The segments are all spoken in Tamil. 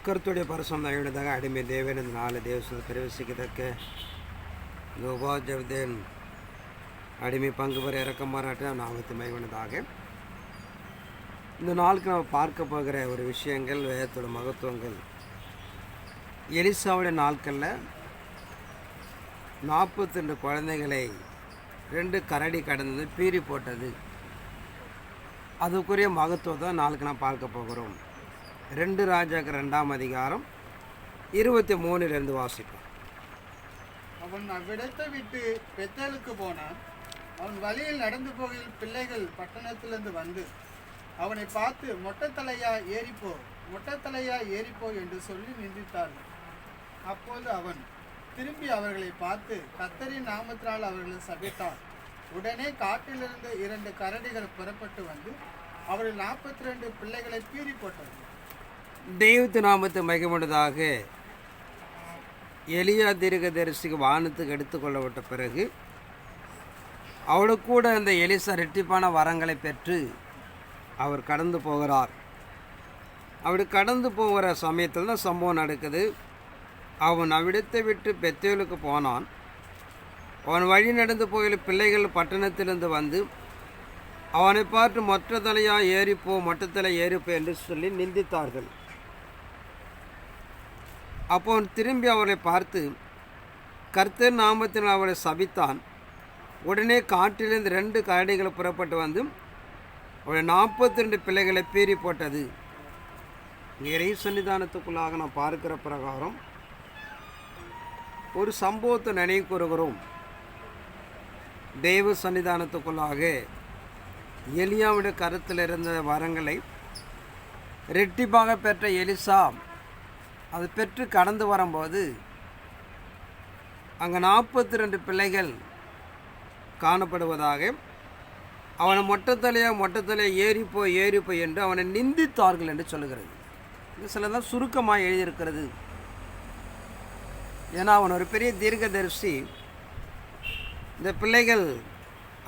கர்த்தருடைய பரிசுத்தமாக அடிமை தேவன் இந்த நாலு தேவசத்தை பிரவேசிக்கத்தக்க இந்த உபாஜபதேன் அடிமை பங்கு பெற இறக்கம் பாராட்ட நாமத்து மைவனதாக இந்த நாளுக்கு நம்ம பார்க்க போகிற ஒரு விஷயங்கள் வேதத்தோட மகத்துவங்கள். எலிசாவுடைய நாட்களில் 42 குழந்தைகளை 2 கரடி கடந்தது பீறி போட்டது. அதுக்குரிய மகத்துவத்தை நாளுக்கு நான் பார்க்க போகிறோம். 2 ராஜாக்கள் 2ஆம் அதிகாரம் 23 வாசிப்போம். அவன் அவ்விடத்தை விட்டு பெத்தேலுக்கு போனான். அவன் வழியில் நடந்து போகையில் பிள்ளைகள் பட்டணத்திலிருந்து வந்து அவனை பார்த்து மொட்டைத்தலையா ஏறிப்போ என்று சொல்லி நிந்தித்தார்கள். அப்போது அவன் திரும்பி அவர்களை பார்த்து கர்த்தரின் நாமத்தினால் அவர்களை சபித்தார். உடனே காட்டிலிருந்து 2 கரடிகள் புறப்பட்டு வந்து அவர்கள் 42 பிள்ளைகளை பீறி போட்டார்கள். தெய்வத்து நாமத்தை மகிமையுள்ளதாக. எலியா தீர்க்கதரிசிக்கு வானத்துக்கு எடுத்துக்கொள்ளப்பட்ட பிறகு அவளுக்கு கூட அந்த எலிசா ரெட்டிப்பான வரங்களை பெற்று அவர் கடந்து போகிறார். அப்படி கடந்து போகிற சமயத்தில் தான் சம்பவம் நடக்குது. அவன் அவ்விடத்தை விட்டு பெத்தேலுக்கு போனான். அவன் வழி நடந்து போகிற பிள்ளைகள் பட்டணத்திலிருந்து வந்து அவனை பார்த்து மொட்டைத்தலையாக ஏறிப்போ என்று சொல்லி நிந்தித்தார்கள். அப்போ அவன் திரும்பி அவரை பார்த்து கர்த்தர் நாமத்தில் அவரை சபித்தான். உடனே காட்டிலிருந்து 2 கரடிகளை புறப்பட்டு வந்து அவருடைய 42 பிள்ளைகளை பீறி போட்டது. இறை சன்னிதானத்துக்குள்ளாக நான் பார்க்கிற பிரகாரம் ஒரு சம்பவத்தை நினைவு கூறுகிறோம். தெய்வ சன்னிதானத்துக்குள்ளாக எலியாவுடைய கருத்தில் இருந்த வரங்களை ரெட்டிப்பாக பெற்ற எலிசா அது பெற்று கடந்து வரும்போது அங்கே 42 பிள்ளைகள் காணப்படுவதாக அவனை மொட்டைத்தலையாக ஏறிப்போ என்று அவனை நிந்தித்தார்கள் என்று சொல்லுகிறது. இது சிலதான் சுருக்கமாக எழுதியிருக்கிறது. ஏன்னா அவன் ஒரு பெரிய தீர்க்கதரிசி. இந்த பிள்ளைகள்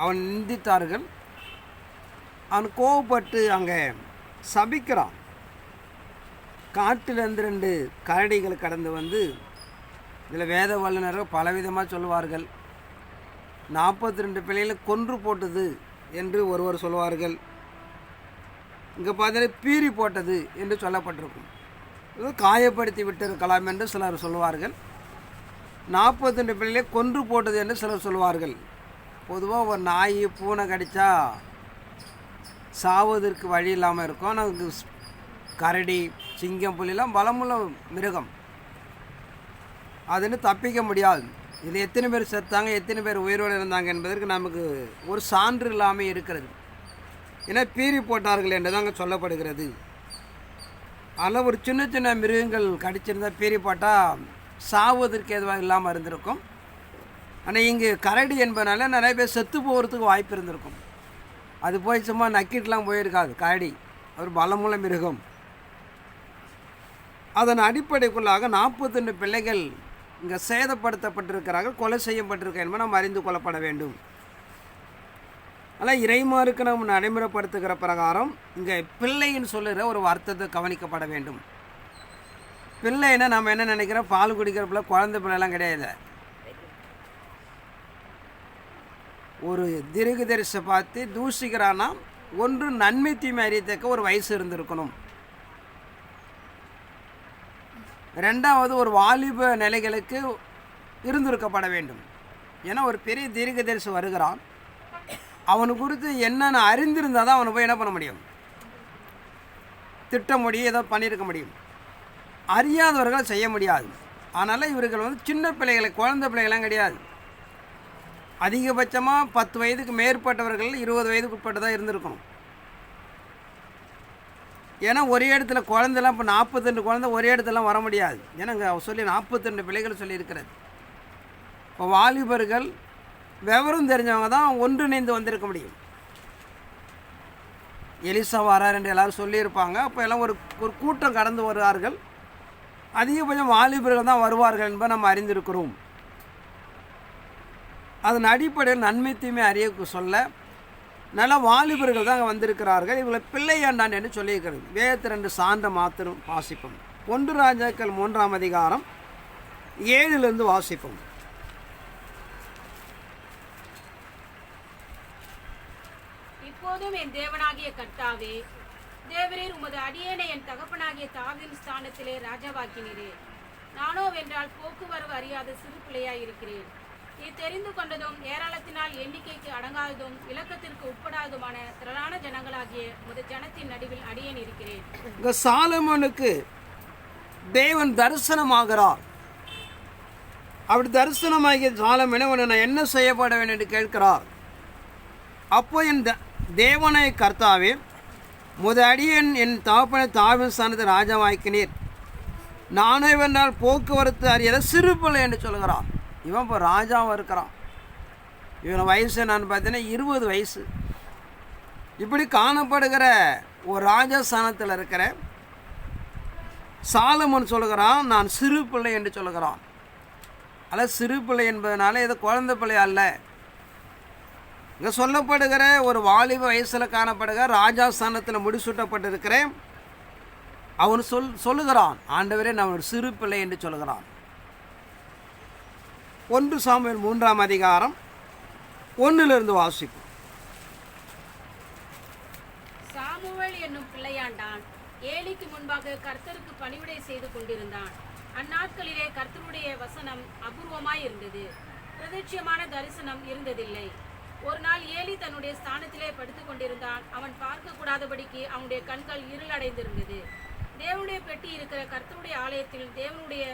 அவன் நிந்தித்தார்கள். அவன் கோவப்பட்டு அங்கே சபிக்கிறான். காட்டிலிருந்து 2 கரடிகள் கடந்து வந்து இதில் வேத வல்லுநர்கள் பலவிதமாக சொல்லுவார்கள். 42 பிள்ளைகளை கொன்று போட்டது என்று ஒருவர் சொல்லுவார்கள். இங்கே பார்த்தீங்கன்னா பீறி போட்டது என்று சொல்லப்பட்டிருக்கும். காயப்படுத்தி விட்டிருக்கலாம் என்று சிலர் சொல்லுவார்கள். 42 பிள்ளைகளை கொன்று போட்டது என்று சிலர் சொல்லுவார்கள். பொதுவாக ஒரு நாய் பூனை கடித்தா சாவதற்கு வழி இல்லாமல் இருக்கும். நமக்கு கரடி சிங்கம் புலிலாம் பலமுள்ள மிருகம், அதுன்னு தப்பிக்க முடியாது. இதில் எத்தனை பேர் செத்தாங்க, எத்தனை பேர் உயிரோடு இருந்தாங்க என்பதற்கு நமக்கு ஒரு சான்று இல்லாமல் இருக்கிறது. ஏன்னா பீறி போட்டார்கள் என்று தாங்க சொல்லப்படுகிறது. அதில் ஒரு சின்ன சின்ன மிருகங்கள் கடிச்சிருந்தால் பீறி போட்டால் சாவதற்கு எதுவாக இல்லாமல் இருந்திருக்கும். ஆனால் இங்கே கரடி என்பதனால நிறைய பேர் செத்து போகிறதுக்கு வாய்ப்பு இருந்திருக்கும். அது போய் சும்மா நக்கிட்டுலாம் போயிருக்காது. கரடி ஒரு பலமுள்ள மிருகம். அதன் அடிப்படைக்குள்ளாக 42 பிள்ளைகள் இங்கே சேதப்படுத்தப்பட்டிருக்கிறார்கள், கொலை செய்யப்பட்டிருக்க என்பதை நாம் அறிந்து கொள்ளப்பட வேண்டும். ஆனால் இறைமாருக்கு நம்ம நடைமுறைப்படுத்துகிற பிரகாரம் இங்கே பிள்ளைன்னு சொல்லுகிற ஒரு வார்த்தத்தை கவனிக்கப்பட வேண்டும். பிள்ளைன்னா நம்ம என்ன நினைக்கிறோம், பால் குடிக்கிற பிள்ளை, குழந்தை பிள்ளைலாம் கிடையாது. ஒரு தீர்க்கதரிசியை பார்த்து தூஷிக்கிறான்னா ஒன்று நன்மை தீமை அறியத்தக்க ஒரு வயசு இருந்திருக்கணும். 2வது ஒரு வாலிப நிலைகளுக்கு இருந்திருக்கப்பட வேண்டும். ஏன்னா ஒரு பெரிய தீர்க்கதரிசி வருகிறான், அவனு குறித்து என்னென்ன அறிந்திருந்தால் தான் அவனை போய் என்ன பண்ண முடியும், திட்ட முடியும், ஏதோ பண்ணியிருக்க முடியும். அறியாதவர்கள் செய்ய முடியாது. அதனால் இவர்கள் சின்ன பிள்ளைகளை, குழந்தை பிள்ளைகளாம் கிடையாது. அதிகபட்சமாக 10 வயதுக்கு மேற்பட்டவர்கள் 20 வயதுக்கு உட்பட்டதாக இருந்திருக்கணும். ஏன்னா ஒரே இடத்துல குழந்தைலாம் இப்போ 42 குழந்தை ஒரே இடத்துலாம் வர முடியாது. ஏன்னா இங்கே சொல்லி 42 பிள்ளைகள் சொல்லியிருக்கிறது. இப்போ வாலிபர்கள் விவரம் தெரிஞ்சவங்க தான் ஒன்றிணைந்து வந்திருக்க முடியும். எலிசா வரார் என்று எல்லோரும் சொல்லியிருப்பாங்க. அப்போ எல்லாம் ஒரு கூட்டம் கடந்து வருவார்கள். அதிகபட்சம் வாலிபர்கள் தான் வருவார்கள் என்பதை நம்ம அறிந்திருக்கிறோம். அதன் அடிப்படையில் நன்மை தீமை அறிய சொல்ல நல்ல வாலிபர்கள் தான் அங்கே வந்திருக்கிறார்கள். இவங்களை பிள்ளையாண்டான் என்று சொல்லியிருக்கிறது. வேதத்தை 2 சான்ற மாத்திரம் வாசிப்போம். 1 ராஜாக்கள் 3ஆம் அதிகாரம் 7 வாசிப்போம். இப்போதும் என் தேவனாகிய கர்த்தாவே, தேவரீர் உமது அடியேனை என் தகப்பனாகிய தாவீதின் ஸ்தானத்திலே ராஜாவாக்கினீரே. நானோ வென்றால் போக்குவரவு அறியாத சிறு பிள்ளையாய் இருக்கிறேன். நீ தெரிந்து கொண்டதும் ஏராளத்தினால் எண்ணிக்கைக்கு அடங்காததும் இலக்கத்திற்கு உட்படாததுமான திரளான ஜனங்களாகிய உமது ஜனத்தின் நடுவில் அடியேன் இருக்கிறேன். இங்க சாலமோனுக்கு தேவன் தரிசனமாகிறார். அப்படி தரிசனமாகிய சாலமோனை உன்னை நான் என்ன செய்யப்பட வேண்டும் என்று கேட்கிறார். அப்போ என் தேவனை கர்த்தாவே, முத அடியன் என் தகப்பனை தாவீதின் ஸ்தானத்தை ராஜாவாக்கினீர். நானே வென்றால் போக்குவரத்து அறியாத சிறு பிள்ளை என்று சொல்கிறான். இவன் இப்போ ராஜாவாக இருக்கிறான். இவன் வயசு நான் பார்த்தீங்கன்னா 20 வயசு. இப்படி காணப்படுகிற ஒரு ராஜஸ்தானத்தில் இருக்கிற சாலமோன் சொல்கிறான், நான் சிறு பிள்ளை என்று சொல்கிறான். அல்ல, சிறு பிள்ளை என்பதனால இது குழந்தை பிள்ளை அல்ல. இங்கே சொல்லப்படுகிற ஒரு வாலிப வயசில் காணப்படுகிற ராஜாஸ்தானத்தில் முடிசூட்டப்பட்டிருக்கிற அவன் சொல்லுகிறான், ஆண்டவரே நான் ஒரு சிறு பிள்ளை என்று சொல்கிறான். 1 சாமுவேல் 3ஆம் அதிகாரம் 1 வாசிப்போம். சாமுவேல் என்னும் பிள்ளையாண்டான் ஏலிக்கு முன்பாக கர்த்தருக்கு பணிவிடை செய்து கொண்டிருந்தான். அந்நாட்களிலே கர்த்தருடைய வசனம் அபூர்வமாய் இருந்தது, பிரதிட்சியமான தரிசனம் இருந்ததில்லை. ஒரு நாள் ஏலி தன்னுடைய ஸ்தானத்திலே படுத்துக் கொண்டிருந்தான். அவன் பார்க்க கூடாதபடிக்கு அவனுடைய கண்கள் இருளடைந்திருந்தது. தேவனுடைய பெட்டி இருக்கிற கர்த்தருடைய ஆலயத்தில் தேவனுடைய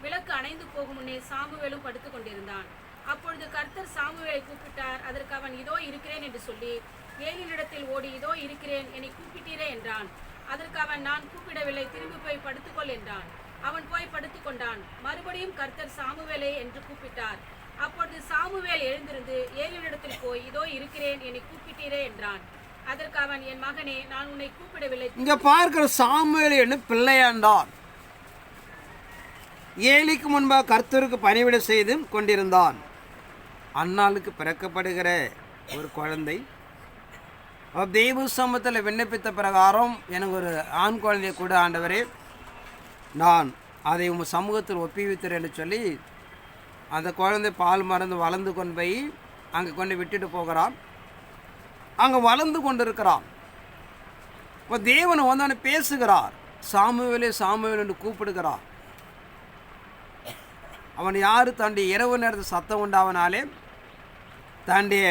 விளக்கு அணைந்து போகும் முன்னே சாமுவேலும் படுத்துக் கொண்டிருந்தான். அப்பொழுது கர்த்தர் சாமுவேலை கூப்பிட்டார். அதற்கு அவன், இதோ இருக்கிறேன் என்று சொல்லி ஏலியினிடத்தில் ஓடி, இதோ இருக்கிறேன், என்னை கூப்பிட்டீரே என்றான். அதற்கு அவன், நான் கூப்பிடவில்லை, திரும்பி போய் படுத்துக்கொள் என்றான். அவன் போய் படுத்துக்கொண்டான். மறுபடியும் கர்த்தர் சாமுவேலை என்று கூப்பிட்டார். அப்பொழுது சாமுவேல் எழுந்திருந்து ஏலியினிடத்தில் போய், இதோ இருக்கிறேன், என்னை கூப்பிட்டீரே என்றான். அதற்கு அவன், என் மகனே, நான் உன்னை கூப்பிடவில்லை. இங்க பார்க்கிற சாமுவேல் என்ன பிள்ளையாண்டான். ஏலிக்கு முன்பாக கர்த்தருக்கு பணிவிடை செய்து கொண்டிருந்தான். அன்னாளுக்கு பிறக்கப்படுகிற ஒரு குழந்தை தெய்வ சமூகத்தில் விண்ணப்பித்த பிரகாரம் எனக்கு ஒரு ஆண் குழந்தையை கூட ஆண்டவரே, நான் அதை உங்கள் சமூகத்தில் ஒப்புவித்தேன் என்று சொல்லி அந்த குழந்தை பால் மறந்து வளர்ந்து கொண்டு போய் அங்கே கொண்டு விட்டுட்டு போகிறான். அங்கே வளர்ந்து கொண்டு இருக்கிறான். இப்போ தேவனை வந்து பேசுகிறார். சாமுவேலே சாமுவேல் என்று கூப்பிடுகிறார். அவன் யார்? தன்னுடைய இரவு நேரத்தில் சத்தம் உண்டாவனாலே தன்னுடைய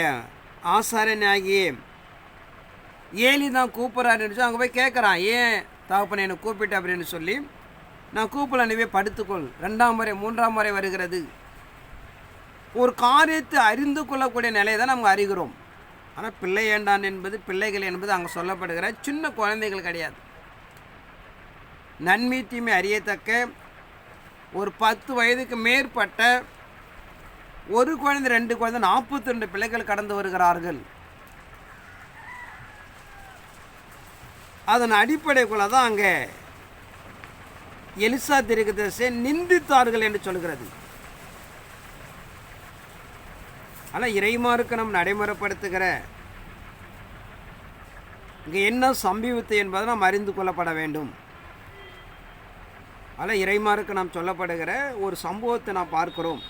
ஆசாரியனாகிய ஏலி தான் கூப்பிட்றாரு சொல்லி அங்கே போய் கேட்குறான், ஏன் தகப்பனை என்னை கூப்பிட்டு அப்படின்னு சொல்லி. நான் கூப்பிட நீவே படுத்துக்கொள். 2ஆம் முறை 3ஆம் முறை வருகிறது. ஒரு காரியத்தை அறிந்து கொள்ளக்கூடிய நிலையை தான் நம்ம அறிகிறோம். ஆனால் பிள்ளை ஏண்டான் என்பது, பிள்ளைகள் என்பது அங்கே சொல்லப்படுகிற சின்ன குழந்தைகள் கிடையாது. நன்மை தீமை அறியத்தக்க ஒரு 10 வயதுக்கு மேற்பட்ட ஒரு குழந்தை 2 குழந்தை 42 பிள்ளைகள் கடந்து வருகிறார்கள். அதன் அடிப்படைக்குள்ள தான் அங்கே எலிசா தீர்க்கதரிசியை நிந்தித்தார்கள் என்று சொல்கிறது. ஆனால் இறைமாருக்கு நாம் நடைமுறைப்படுத்துகிற இங்கே என்ன சம்பவித்து என்பதை நாம் அறிந்து கொள்ளப்பட வேண்டும். அதில் இறைமாருக்கு நாம் சொல்லப்படுகிற ஒரு சம்பவத்தை நாம் பார்க்கிறோம்.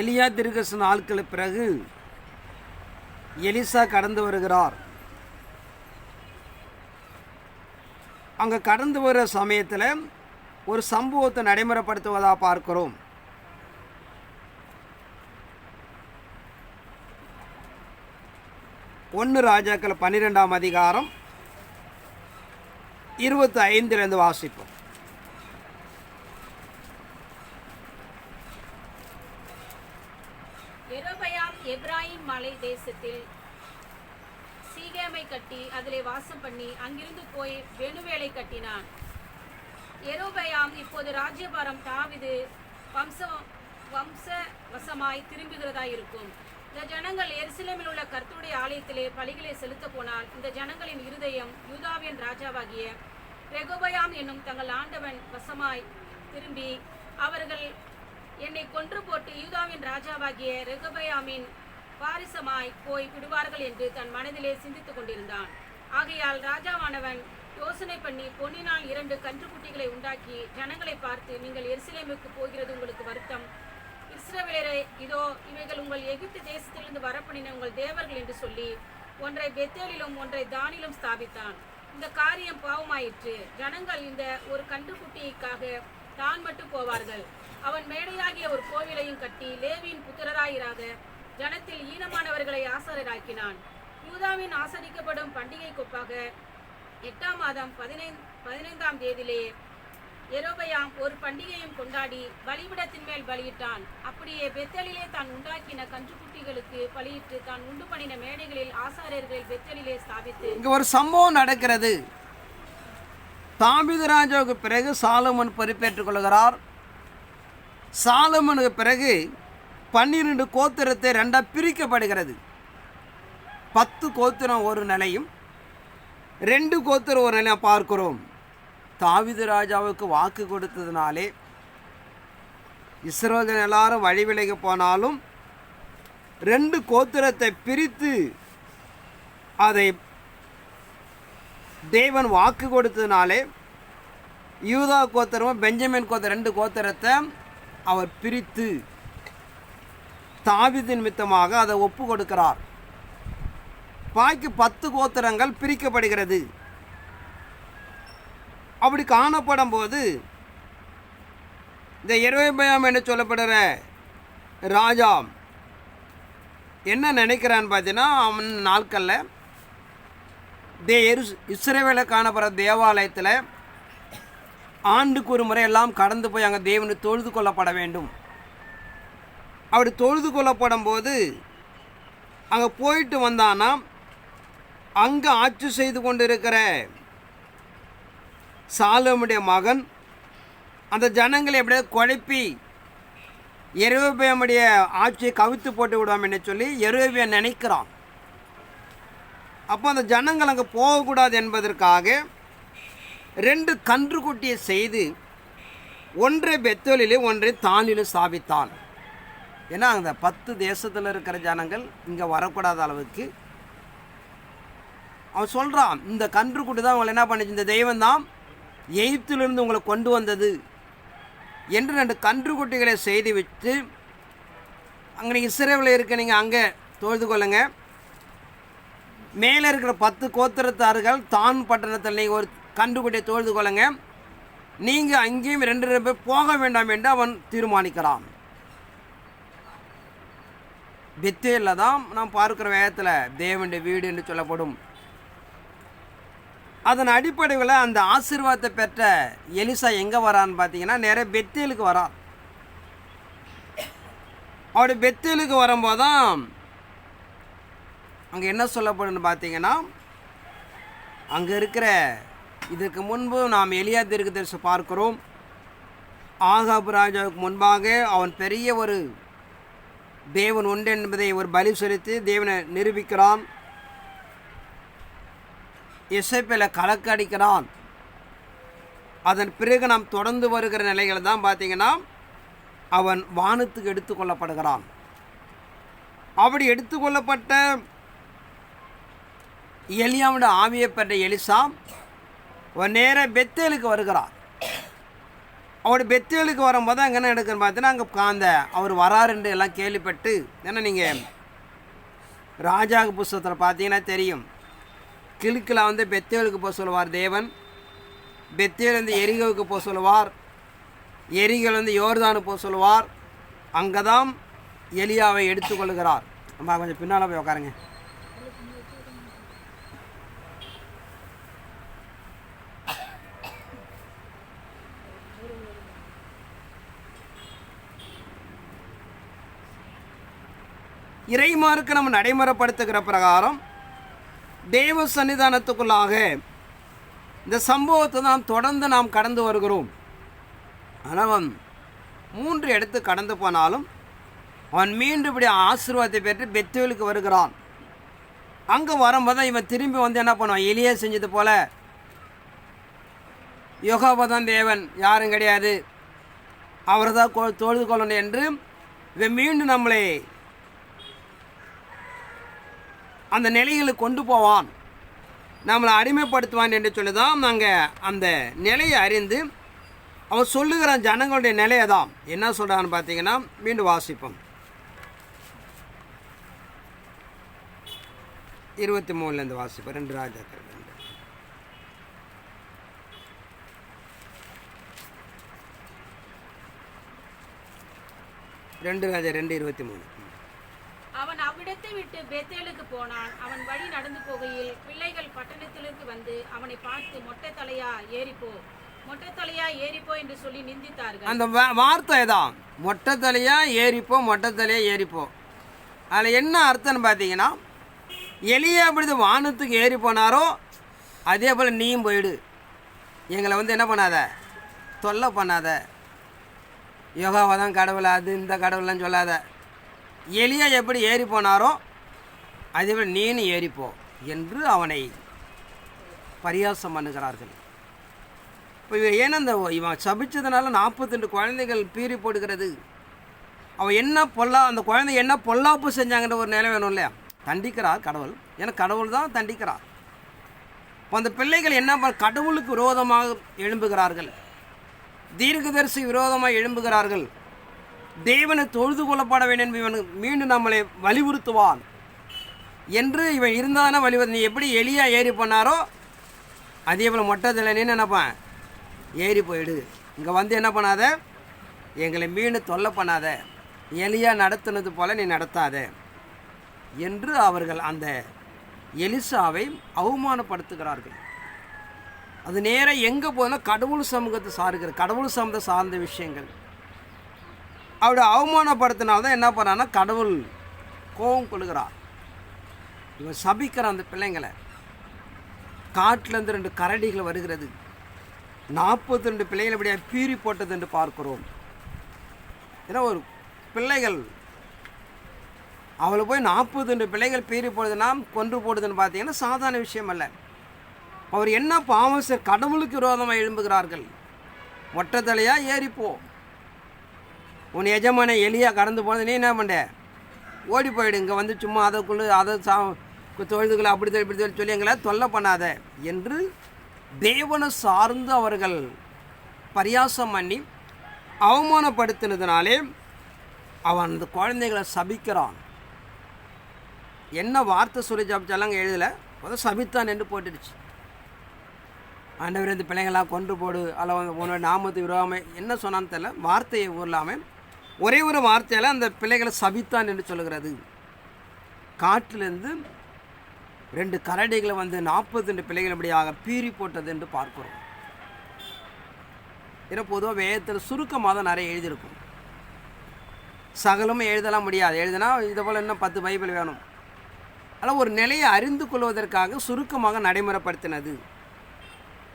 எலியா தீர்க்கதரிசி நாட்களுக்கு பிறகு எலிசா கடந்து வருகிறார். அங்கே கடந்து வர சமயத்தில் ஒரு சம்பவத்தை நடைமுறைப்படுத்துவதாக பார்க்கிறோம். ஒன்று ராஜாக்கள் 12ஆம் அதிகாரம் 25 வாசிப்போம். யெரொபெயாம் எப்ராயிம் மலை தேசத்தில் சீகேமை கட்டி அதிலே வாசம் பண்ணி அங்கிருந்து போய் பெனுவேலை கட்டினான். யெரொபெயாம் இப்போது ராஜ்யபாரம் தாவீது வம்சவசமாய் திரும்புகிறதா இருக்கும். இந்த ஜனங்கள் எருசலேமில் உள்ள கர்த்தருடைய ஆலயத்திலே பலிகளை செலுத்த போனால் இந்த ஜனங்களின் இருதயம் யூதாவின் ராஜாவாகிய ரெகொபெயாம் என்னும் தங்கள் ஆண்டவன் வசமாய் திரும்பி அவர்கள் என்னை கொன்று போட்டு யூதாவின் ராஜாவாகிய ரெகொபெயாமின் வாரிசமாய் போய் விடுவார்கள் என்று தன் மனதிலே சிந்தித்துக் கொண்டிருந்தான். ஆகையால் ராஜாவானவன் யோசனை பண்ணி பொன்னினால் 2 கன்றுக்குட்டிகளை உண்டாக்கி ஜனங்களை பார்த்து, நீங்கள் எருசலேமுக்கு போகிறது உங்களுக்கு வருத்தம். இஸ்ரவேலரே, இதோ இவைகள் உங்கள் எகிப்து தேசத்திலிருந்து வரப்பண்ணின உங்கள் தேவர்கள் என்று சொல்லி ஒன்றை பெத்தேலிலும் ஒன்றை தானிலும் ஸ்தாபித்தான். இந்த காரியம் பாவமாயிற்று. ஜனங்கள் இந்த ஒரு கன்றுக்குட்டிக்காக தான் மட்டும் போவார்கள். அவன் மேடையாகிய ஒரு கோவிலையும் கட்டி லேவியின் புத்திரராயிராக ஜனத்தில் ஈனமானவர்களை ஆசாரராக்கினான். யூதாவின் ஆசரிக்கப்படும் பண்டிகை கொப்பாக 8ஆம் மாதம் 15ஆம் தேதியிலே யெரொபெயாம் ஒரு பண்டிகையும் கொண்டாடி பலிபீடத்தின் மேல் பலியிட்டான். அப்படியே பெத்தேலிலே தான் உண்டாக்கின கன்றுக்குட்டிகளுக்கு பலியிட்டு தான் உண்டு பண்ணின மேடைகளில் ஆசாரியர்கள் பெத்தேலிலே ஸ்தாபித்து. இங்க ஒரு சம்பவம் நடக்கிறது. தாவீது ராஜாவுக்கு பிறகு சாலமோன் பொறுப்பேற்றுக் கொள்கிறார். சாலமோனுக்கு பிறகு 12 கோத்திரத்தை 2 பிரிக்கப்படுகிறது. 10 கோத்திரம் ஒரு நிலையும் 2 கோத்திரம் ஒரு நிலையும் பார்க்கிறோம். தாவீது ராஜாவுக்கு வாக்கு கொடுத்ததுனாலே இஸ்ரவேலர்கள் எல்லாரும் வழி விலகி போனாலும் 2 கோத்திரத்தை பிரித்து அதை தேவன் வாக்கு கொடுத்ததுனாலே யூதா கோத்திரமும் பெஞ்சமின் கோத்திரம் 2 கோத்திரத்தை அவர் பிரித்து தாவீதின் நிமித்தமாக அதை ஒப்பு கொடுக்கிறார். பாக்கி 10 கோத்திரங்கள் பிரிக்கப்படுகிறது. அப்படி காணப்படும் போது இந்த யெரொபெயாம் என்று சொல்லப்படுற ராஜா என்ன நினைக்கிறான்னு பார்த்தீங்கன்னா, அவன் நாட்களில் இஸ்ரவேலில் காணப்படுற தேவாலயத்தில் ஆண்டுக்கு ஒரு முறை எல்லாம் கடந்து போய் அங்கே தேவனை தொழுது கொள்ளப்பட வேண்டும். அப்படி தொழுது கொள்ளப்படும் போது அங்கே போயிட்டு வந்தானா, அங்கே ஆட்சி செய்து கொண்டு இருக்கிற சாலோமுடைய மகன் அந்த ஜனங்களை எப்படியா குழப்பி யெரொபெயாமுடைய ஆட்சியை கவித்து போட்டு விடுவான் என்று சொல்லி யெரொபெயாம் நினைக்கிறான். அப்போ அந்த ஜனங்கள் அங்கே போகக்கூடாது என்பதற்காக 2 கன்றுக்குட்டியை செய்து ஒன்றை பெத்தேலிலே ஒன்றை தானிலும் ஸ்தாபித்தான். ஏன்னா அந்த 10 தேசத்தில் இருக்கிற ஜனங்கள் இங்கே வரக்கூடாத அளவுக்கு அவன் சொல்கிறான், இந்த கன்றுக்குட்டி தான் உங்களை என்ன பண்ணிச்சு, இந்த தெய்வம் தான் எகிப்திலிருந்து உங்களை கொண்டு வந்தது என்று 2 கன்றுக்குட்டிகளை செய்து வச்சு அங்கே நீங்கள் இஸ்ரவேலில் இருக்க நீங்கள் அங்கே தொழுது கொள்ளுங்க. மேலே இருக்கிற 10 கோத்திரத்தார்கள் தான் பட்டணத்தில் நீங்கள் ஒரு கன்றுக்குட்டியை தொழுது கொள்ளுங்க. நீங்கள் அங்கேயும் 2 பேர் போக வேண்டாம் என்று அவன் தீர்மானிக்கிறான். பெத்தேலில் தான் நாம் பார்க்குற வேகத்தில் தேவனுடைய வீடு என்று சொல்லப்படும். அதன் அடிப்படையில் அந்த ஆசீர்வாதத்தை பெற்ற எலிசா எங்கே வரான்னு பார்த்தீங்கன்னா, நேராக பெத்தேலுக்கு வரான். அப்படி பெத்தேலுக்கு வரும்போது தான் அங்கே என்ன சொல்லப்படுன்னு பார்த்தீங்கன்னா, அங்கே இருக்கிற இதற்கு முன்பு நாம் எலியா தீர்க்கதரிசி பார்க்கிறோம். ஆகாபு ராஜாவுக்கு முன்பாக அவன் பெரிய ஒரு தேவன் உண்டு என்பதை ஒரு பலி செலுத்தி தேவனை நிரூபிக்கிறான். எசேப்பேலை கலக்கடிக்கிறான். அதன் பிறகு நாம் தொடர்ந்து வருகிற நிலைகள் தான் பார்த்தீங்கன்னா, அவன் வானத்துக்கு எடுத்துக்கொள்ளப்படுகிறான். அப்படி எடுத்துக்கொள்ளப்பட்ட எலியாவோட ஆவியை பெற்ற எலிசா ஒரு நேராக பெத்தேலுக்கு வருகிறார். அவருடைய பெத்தேலுக்கு வரும்போது அங்கே என்ன எடுக்குன்னு பார்த்தீங்கன்னா, அங்கே அந்த அவர் வராருன்று எல்லாம் கேள்விப்பட்டு, ஏன்னா நீங்கள் ராஜாங்க புஸ்தகத்தில் பார்த்தீங்கன்னா தெரியும், கிழக்கில் வந்து பெத்தேலுக்கு போக சொல்லுவார் தேவன், பெத்தேல் வந்து எரிகோவுக்கு போக சொல்லுவார், எரிகோல் வந்து யோர்தானுக்கு போக சொல்லுவார். அங்கே தான் எலியாவை எடுத்துக்கொள்கிறார். நம்ம கொஞ்சம் பின்னால் போய் உட்காருங்க. இறைமாருக்கு நம்ம நடைமுறைப்படுத்துகிற பிரகாரம் தேவ சன்னிதானத்துக்குள்ளாக இந்த சம்பவத்தை நாம் தொடர்ந்து நாம் கடந்து வருகிறோம். ஆனால் அவன் 3 இடத்து கடந்து போனாலும் அவன் மீண்டும் இப்படி ஆசீர்வாதத்தை பெற்று பெத்தேலுக்கு வருகிறான். அங்கே வரும்போது இவன் திரும்பி வந்து என்ன பண்ணுவான், எலியா செஞ்சது போல் யெகோவா தான் தேவன், யாரும் கிடையாது, அவரை தான் தொழுது கொள்ளணும் என்று இவன் மீண்டும் நம்மளை அந்த நிலைகளை கொண்டு போவான். நம்மளை அடிமைப்படுத்துவான் என்று சொல்லி தான் நாங்கள் அந்த நிலையை அறிந்து அவன் சொல்லுகிற ஜனங்களுடைய நிலையை தான் என்ன சொல்கிறான்னு பார்த்தீங்கன்னா, மீண்டும் வாசிப்போம். 23 வாசிப்போம். 2 ராஜாக்கள் 2:23. அவன் அவ்விடத்தை விட்டு பெத்தேலுக்கு போனான். அவன் வழி நடந்து போகையில் பிள்ளைகள் பட்டணத்திலிருந்து வந்து அவனை பார்த்து, மொட்டை தலையா ஏறிப்போ, மொட்டை தலையா ஏறிப்போ என்று சொல்லி நிந்தித்தார்கள். அந்த வார்த்தை தான், மொட்டை தலையா ஏறிப்போ, மொட்டை தலையா ஏறிப்போ. அதில் என்ன அர்த்தம்னு பார்த்தீங்கன்னா, எலியா அப்படி வானத்துக்கு ஏறி போனாரோ அதே போல் நீயும் போயிடு, எங்களை என்ன பண்ணாத, தொல்லை பண்ணாத, யோகாவை தான் கடவுள், அது இந்த கடவுள்லாம் சொல்லாத. எலியா எப்படி ஏறி போனாரோ அதே போல் நீனும் ஏறிப்போ என்று அவனை பரியாசம் பண்ணுகிறார்கள். இப்போ ஏன்னா இவன் சபிச்சதுனால 42 குழந்தைகள் பீறி போடுகிறது. அவன் என்ன அந்த குழந்தை என்ன பொல்லாப்பு செஞ்சாங்கன்ற ஒரு நிலை வேணும் இல்லையா? தண்டிக்கிறார் கடவுள், ஏன்னா கடவுள் தான் தண்டிக்கிறார். இப்போ அந்த பிள்ளைகள் என்ன கடவுளுக்கு விரோதமாக எழும்புகிறார்கள், தீர்க்கதரிசி விரோதமாக எழும்புகிறார்கள். தேவனை தொழுது கொள்ளப்பட வேண்டும், இவன் மீண்டும் நம்மளை வலியுறுத்துவான் என்று இவன் இருந்தானா வலியுறுத்து. நீ எப்படி எலியா ஏறி பண்ணாரோ அதே போல் மொட்டத்தில் நீ நினைப்பான், ஏறி போயிடு, இங்கே என்ன பண்ணாத, எங்களை மீண்டும் தொல்லை பண்ணாத, எலியா நடத்துனது போல் நீ நடத்தாத என்று அவர்கள் அந்த எலிசாவை அவமானப்படுத்துகிறார்கள். அது நேராக எங்கே போனால் கடவுள் சமூகத்தை சாருகிற, கடவுள் சமூகத்தை சார்ந்த விஷயங்கள். அவருடைய அவமானப்படுத்தினால்தான் என்ன பண்ணான்னா கடவுள் கோபம் கொள்கிறார். இவன் சபிக்கிறான் அந்த பிள்ளைங்களை. காட்டிலேருந்து 2 கரடிகள் வருகிறது, 42 பிள்ளைகள் இப்படியா பீறி போட்டது என்று பார்க்கிறோம். ஏன்னா ஒரு பிள்ளைகள் அவளை போய் 42 பிள்ளைகள் பீறி போடுதுன்னா கொன்று போடுதுன்னு பார்த்தீங்கன்னா சாதாரண விஷயம் அல்ல. அவர் என்ன பாவம் கடவுளுக்கு விரோதமாக எழும்புகிறார்கள். மொட்டை தலையா ஏறிப்போ, உன் எஜமான எலியா கடந்து போனது, நீ என்ன பண்ண, ஓடி போயிடு, இங்கே சும்மா அதைக்குள்ளே அதை தொழுதுகளை அப்படி இப்படி சொல்லி எங்களை தொல்லை பண்ணாத என்று தேவனை சார்ந்து அவர்கள் பரியாசம் பண்ணி அவமானப்படுத்தினதுனாலே அவன் அந்த குழந்தைகளை சபிக்கிறான். என்ன வார்த்தை சொல்லி சபிச்சாலும் எழுதலை, சபித்தான் என்று போட்டுடுச்சு. ஆண்டவர் இந்த பிள்ளைங்களாம் கொன்று போடு, அல்ல உன்னோட நாமத்து விரோதமே என்ன சொன்னான்னு தெரியல, வார்த்தையை ஊரலாமல் ஒரே ஒரு வார்த்தையால் அந்த பிள்ளைகளை சபித்தான் என்று சொல்லுகிறது. காட்டிலேருந்து 2 கரடிகளை 42 பிள்ளைகள் இப்படியாக பீறி போட்டது என்று பார்க்கிறோம். ஏன்னா பொதுவாக வேதத்தில் சுருக்கமாக தான் நிறைய எழுதியிருக்கும், சகலமும் எழுதலாம் முடியாது. எழுதினா இதை போல் இன்னும் 10 பைபிள் வேணும். ஆனால் ஒரு நிலையை அறிந்து கொள்வதற்காக சுருக்கமாக நடைமுறைப்படுத்தினது.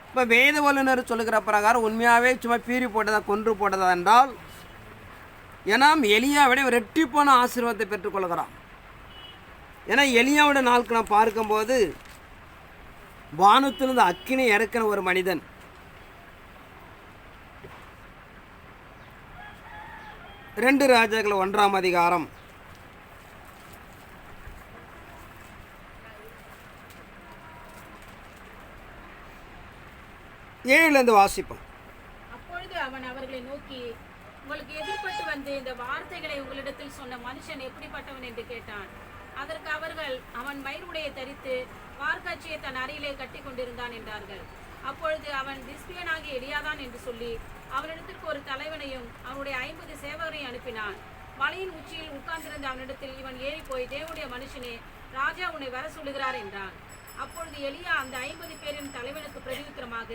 இப்போ வேத வல்லுநர் சொல்லுகிற பிரகாரம் உண்மையாகவே சும்மா பீறி போட்டதா கொன்று போட்டதா என்றால், ஏன்னா எலியாவிட ரெட்டிப்பான ஆசீர்வாதத்தை பெற்றுக்கொள்கிறான். ஏன்னா எலியாவோட நாளுக்கு நான் பார்க்கும்போது வானத்திலிருந்து அக்கினி இறக்கின ஒரு மனிதன். ரெண்டு ராஜாக்கள் 1ஆம் அதிகாரம் 7 வாசிப்போம். அப்பொழுது அவன் அவர்களை நோக்கி, உங்களுக்கு எதிர்பட்டு வந்து இந்த வார்த்தைகளை உங்களிடத்தில் சொன்ன மனுஷன் எப்படிப்பட்டவன் என்று கேட்டான். அதற்கு அவர்கள், அவன் மயிலுடையை தரித்து வார்க்காட்சியை தன் அறையிலே கட்டி கொண்டிருந்தான் என்றார்கள். அப்பொழுது அவன் திஸ்பியனாகிய எலியாதான் என்று சொல்லி அவனிடத்திற்கு ஒரு தலைவனையும் அவனுடைய 50 சேவகரையும் அனுப்பினான். மலையின் உச்சியில் உட்கார்ந்திருந்த அவனிடத்தில் இவன் ஏறி போய், தேவனுடைய மனுஷனே, ராஜா உன்னை வர சொல்லுகிறார் என்றான். அப்பொழுது எலியா அந்த 50 பேரின் தலைவனுக்கு பிரதியுத்தரமாக,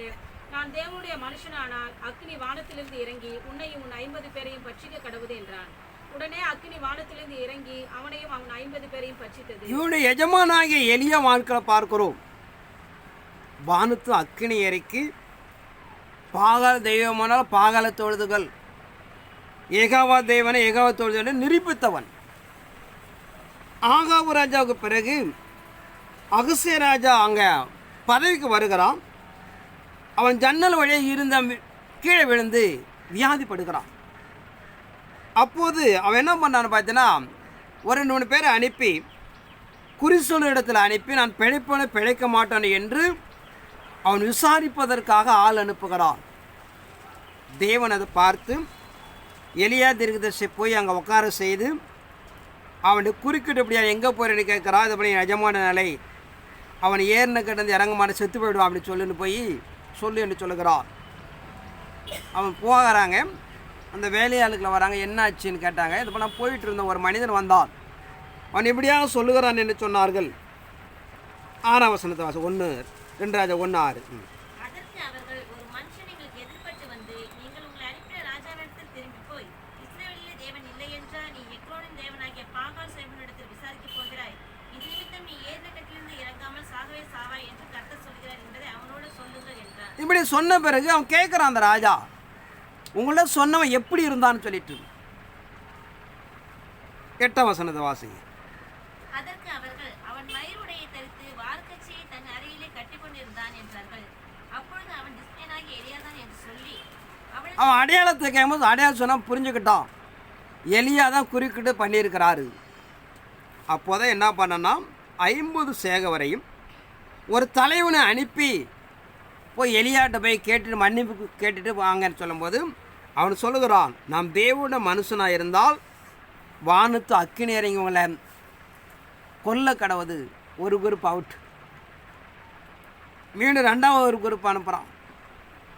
நான் தேவனுடைய மனுஷனானால் அக்கினி வானத்திலிருந்து இறங்கி உன்னையும் உன் 50 பேரையும் பட்சிக்க கடவுது என்றான். உடனே அக்கினி வானத்திலிருந்து இறங்கி அவனையும் அவன் 50 பேரையும் பட்சித்தது. இவனுடைய எஜமானாகிய எலியா வாழ்க்கையை பார்க்கிறோம். வானத்து அக்கினி இறக்கி பாகால தெய்வமானால் பாகால தொழுதுகள், ஏகாவா தெய்வனை ஏகாவா தொழுது நிரூபித்தவன். ஆகாபு ராஜாவுக்கு பிறகு அகசிய ராஜா அங்கே பதவிக்கு வருகிறான். அவன் ஜன்னல் வழியாக இருந்த கீழே விழுந்து வியாதிப்படுகிறான். அப்போது அவன் என்ன பண்ணான்னு பார்த்தீங்கன்னா, ஒரு 2 பேரை அனுப்பி குறிசொல் இடத்தில் அனுப்பி நான் பிழைப்பன பிழைக்க மாட்டேன் என்று அவன் விசாரிப்பதற்காக ஆள் அனுப்புகிறான். தேவன் அதை பார்த்து எலியா தீர்க்கதரிசி போய் அங்கே உட்கார செய்து அவனுக்கு குறுக்கிட்டு இப்படியா எங்கே போகிறேன்னு கேட்குறான். இது பண்ணி எஜமான நிலை, அவன் ஏறின கிடந்து இறங்க மாட்டேன் செத்து போயிடுவான் அப்படி சொல்லுன்னு போய் சொல்லு என்று சொல்லுகிறான். அவன் போகிறாங்க, அந்த வேலையாளுக்களை வராங்க, என்ன ஆச்சுன்னு கேட்டாங்க. இது பண்ண போயிட்டு இருந்த ஒரு மனிதன் வந்தான், அவன் இப்படியாக சொல்லுகிறான் என்று சொன்னார்கள். 6ஆம் வசனத்தை வாசி 1 ராஜா 1:6. அதற்கு அவர்கள், ஒரு மனுஷன் எங்களுக்கு எதிர்பட்டு வந்து, நீங்கள் உங்களை அனுப்பின ராஜாவிடத்தில் திரும்பி போய், இஸ்ரவேலிலே தேவன் இல்லை என்றா நீ எக்ரோனின் தேவனாகிய பாகால் சேவனிடத்தில் விசாரிக்கப் போகிறாய்? இது நிமித்தம் நீ ஏறின கட்டிலிருந்து இறங்காமல் சாகவே சாவாய் என்று கர்த்தர் சொல்கிறார் என்பதை அவனோடு சொல்லுங்கள் என்றார். இப்படி சொன்ன பிறகு அவன் கேட்குறான், அந்த ராஜா உங்கள சொன்னவன் எப்படி இருந்தான்னு சொல்லிட்டு. 8ஆம் வசனத்தை வாசிங்க. அதற்கு அவர்கள், அவன் மயிருடையை தரித்து வார்க்கச்சியை தன் அறையிலே கட்டிக்கொண்டிருந்தான் என்றார்கள். அப்பொழுது அவன் திஸ்பியனாகிய எலியாதான் என்று சொல்லி அவன் அடையாளத்தை கேட்கும்போது அடையாளம் சொன்னால் புரிஞ்சுக்கிட்டான், எலியா தான் குறுக்கிட்டு பண்ணியிருக்கிறாரு. அப்போதான் என்ன பண்ணனா 50 சேகவரையும் ஒரு தலைவனை அனுப்பி போய் எலியாட்ட போய் கேட்டுட்டு மன்னிப்பு கேட்டுட்டு வாங்கன்னு சொல்லும்போது அவன் சொல்லுகிறான், நாம் தேவோட மனுஷனாக இருந்தால் வானத்து அக்கினி இறங்கிவங்களை கொல்ல கடவுது. ஒரு குரூப் அவுட், மீண்டும் 2வது ஒரு குரூப் அனுப்புகிறான்,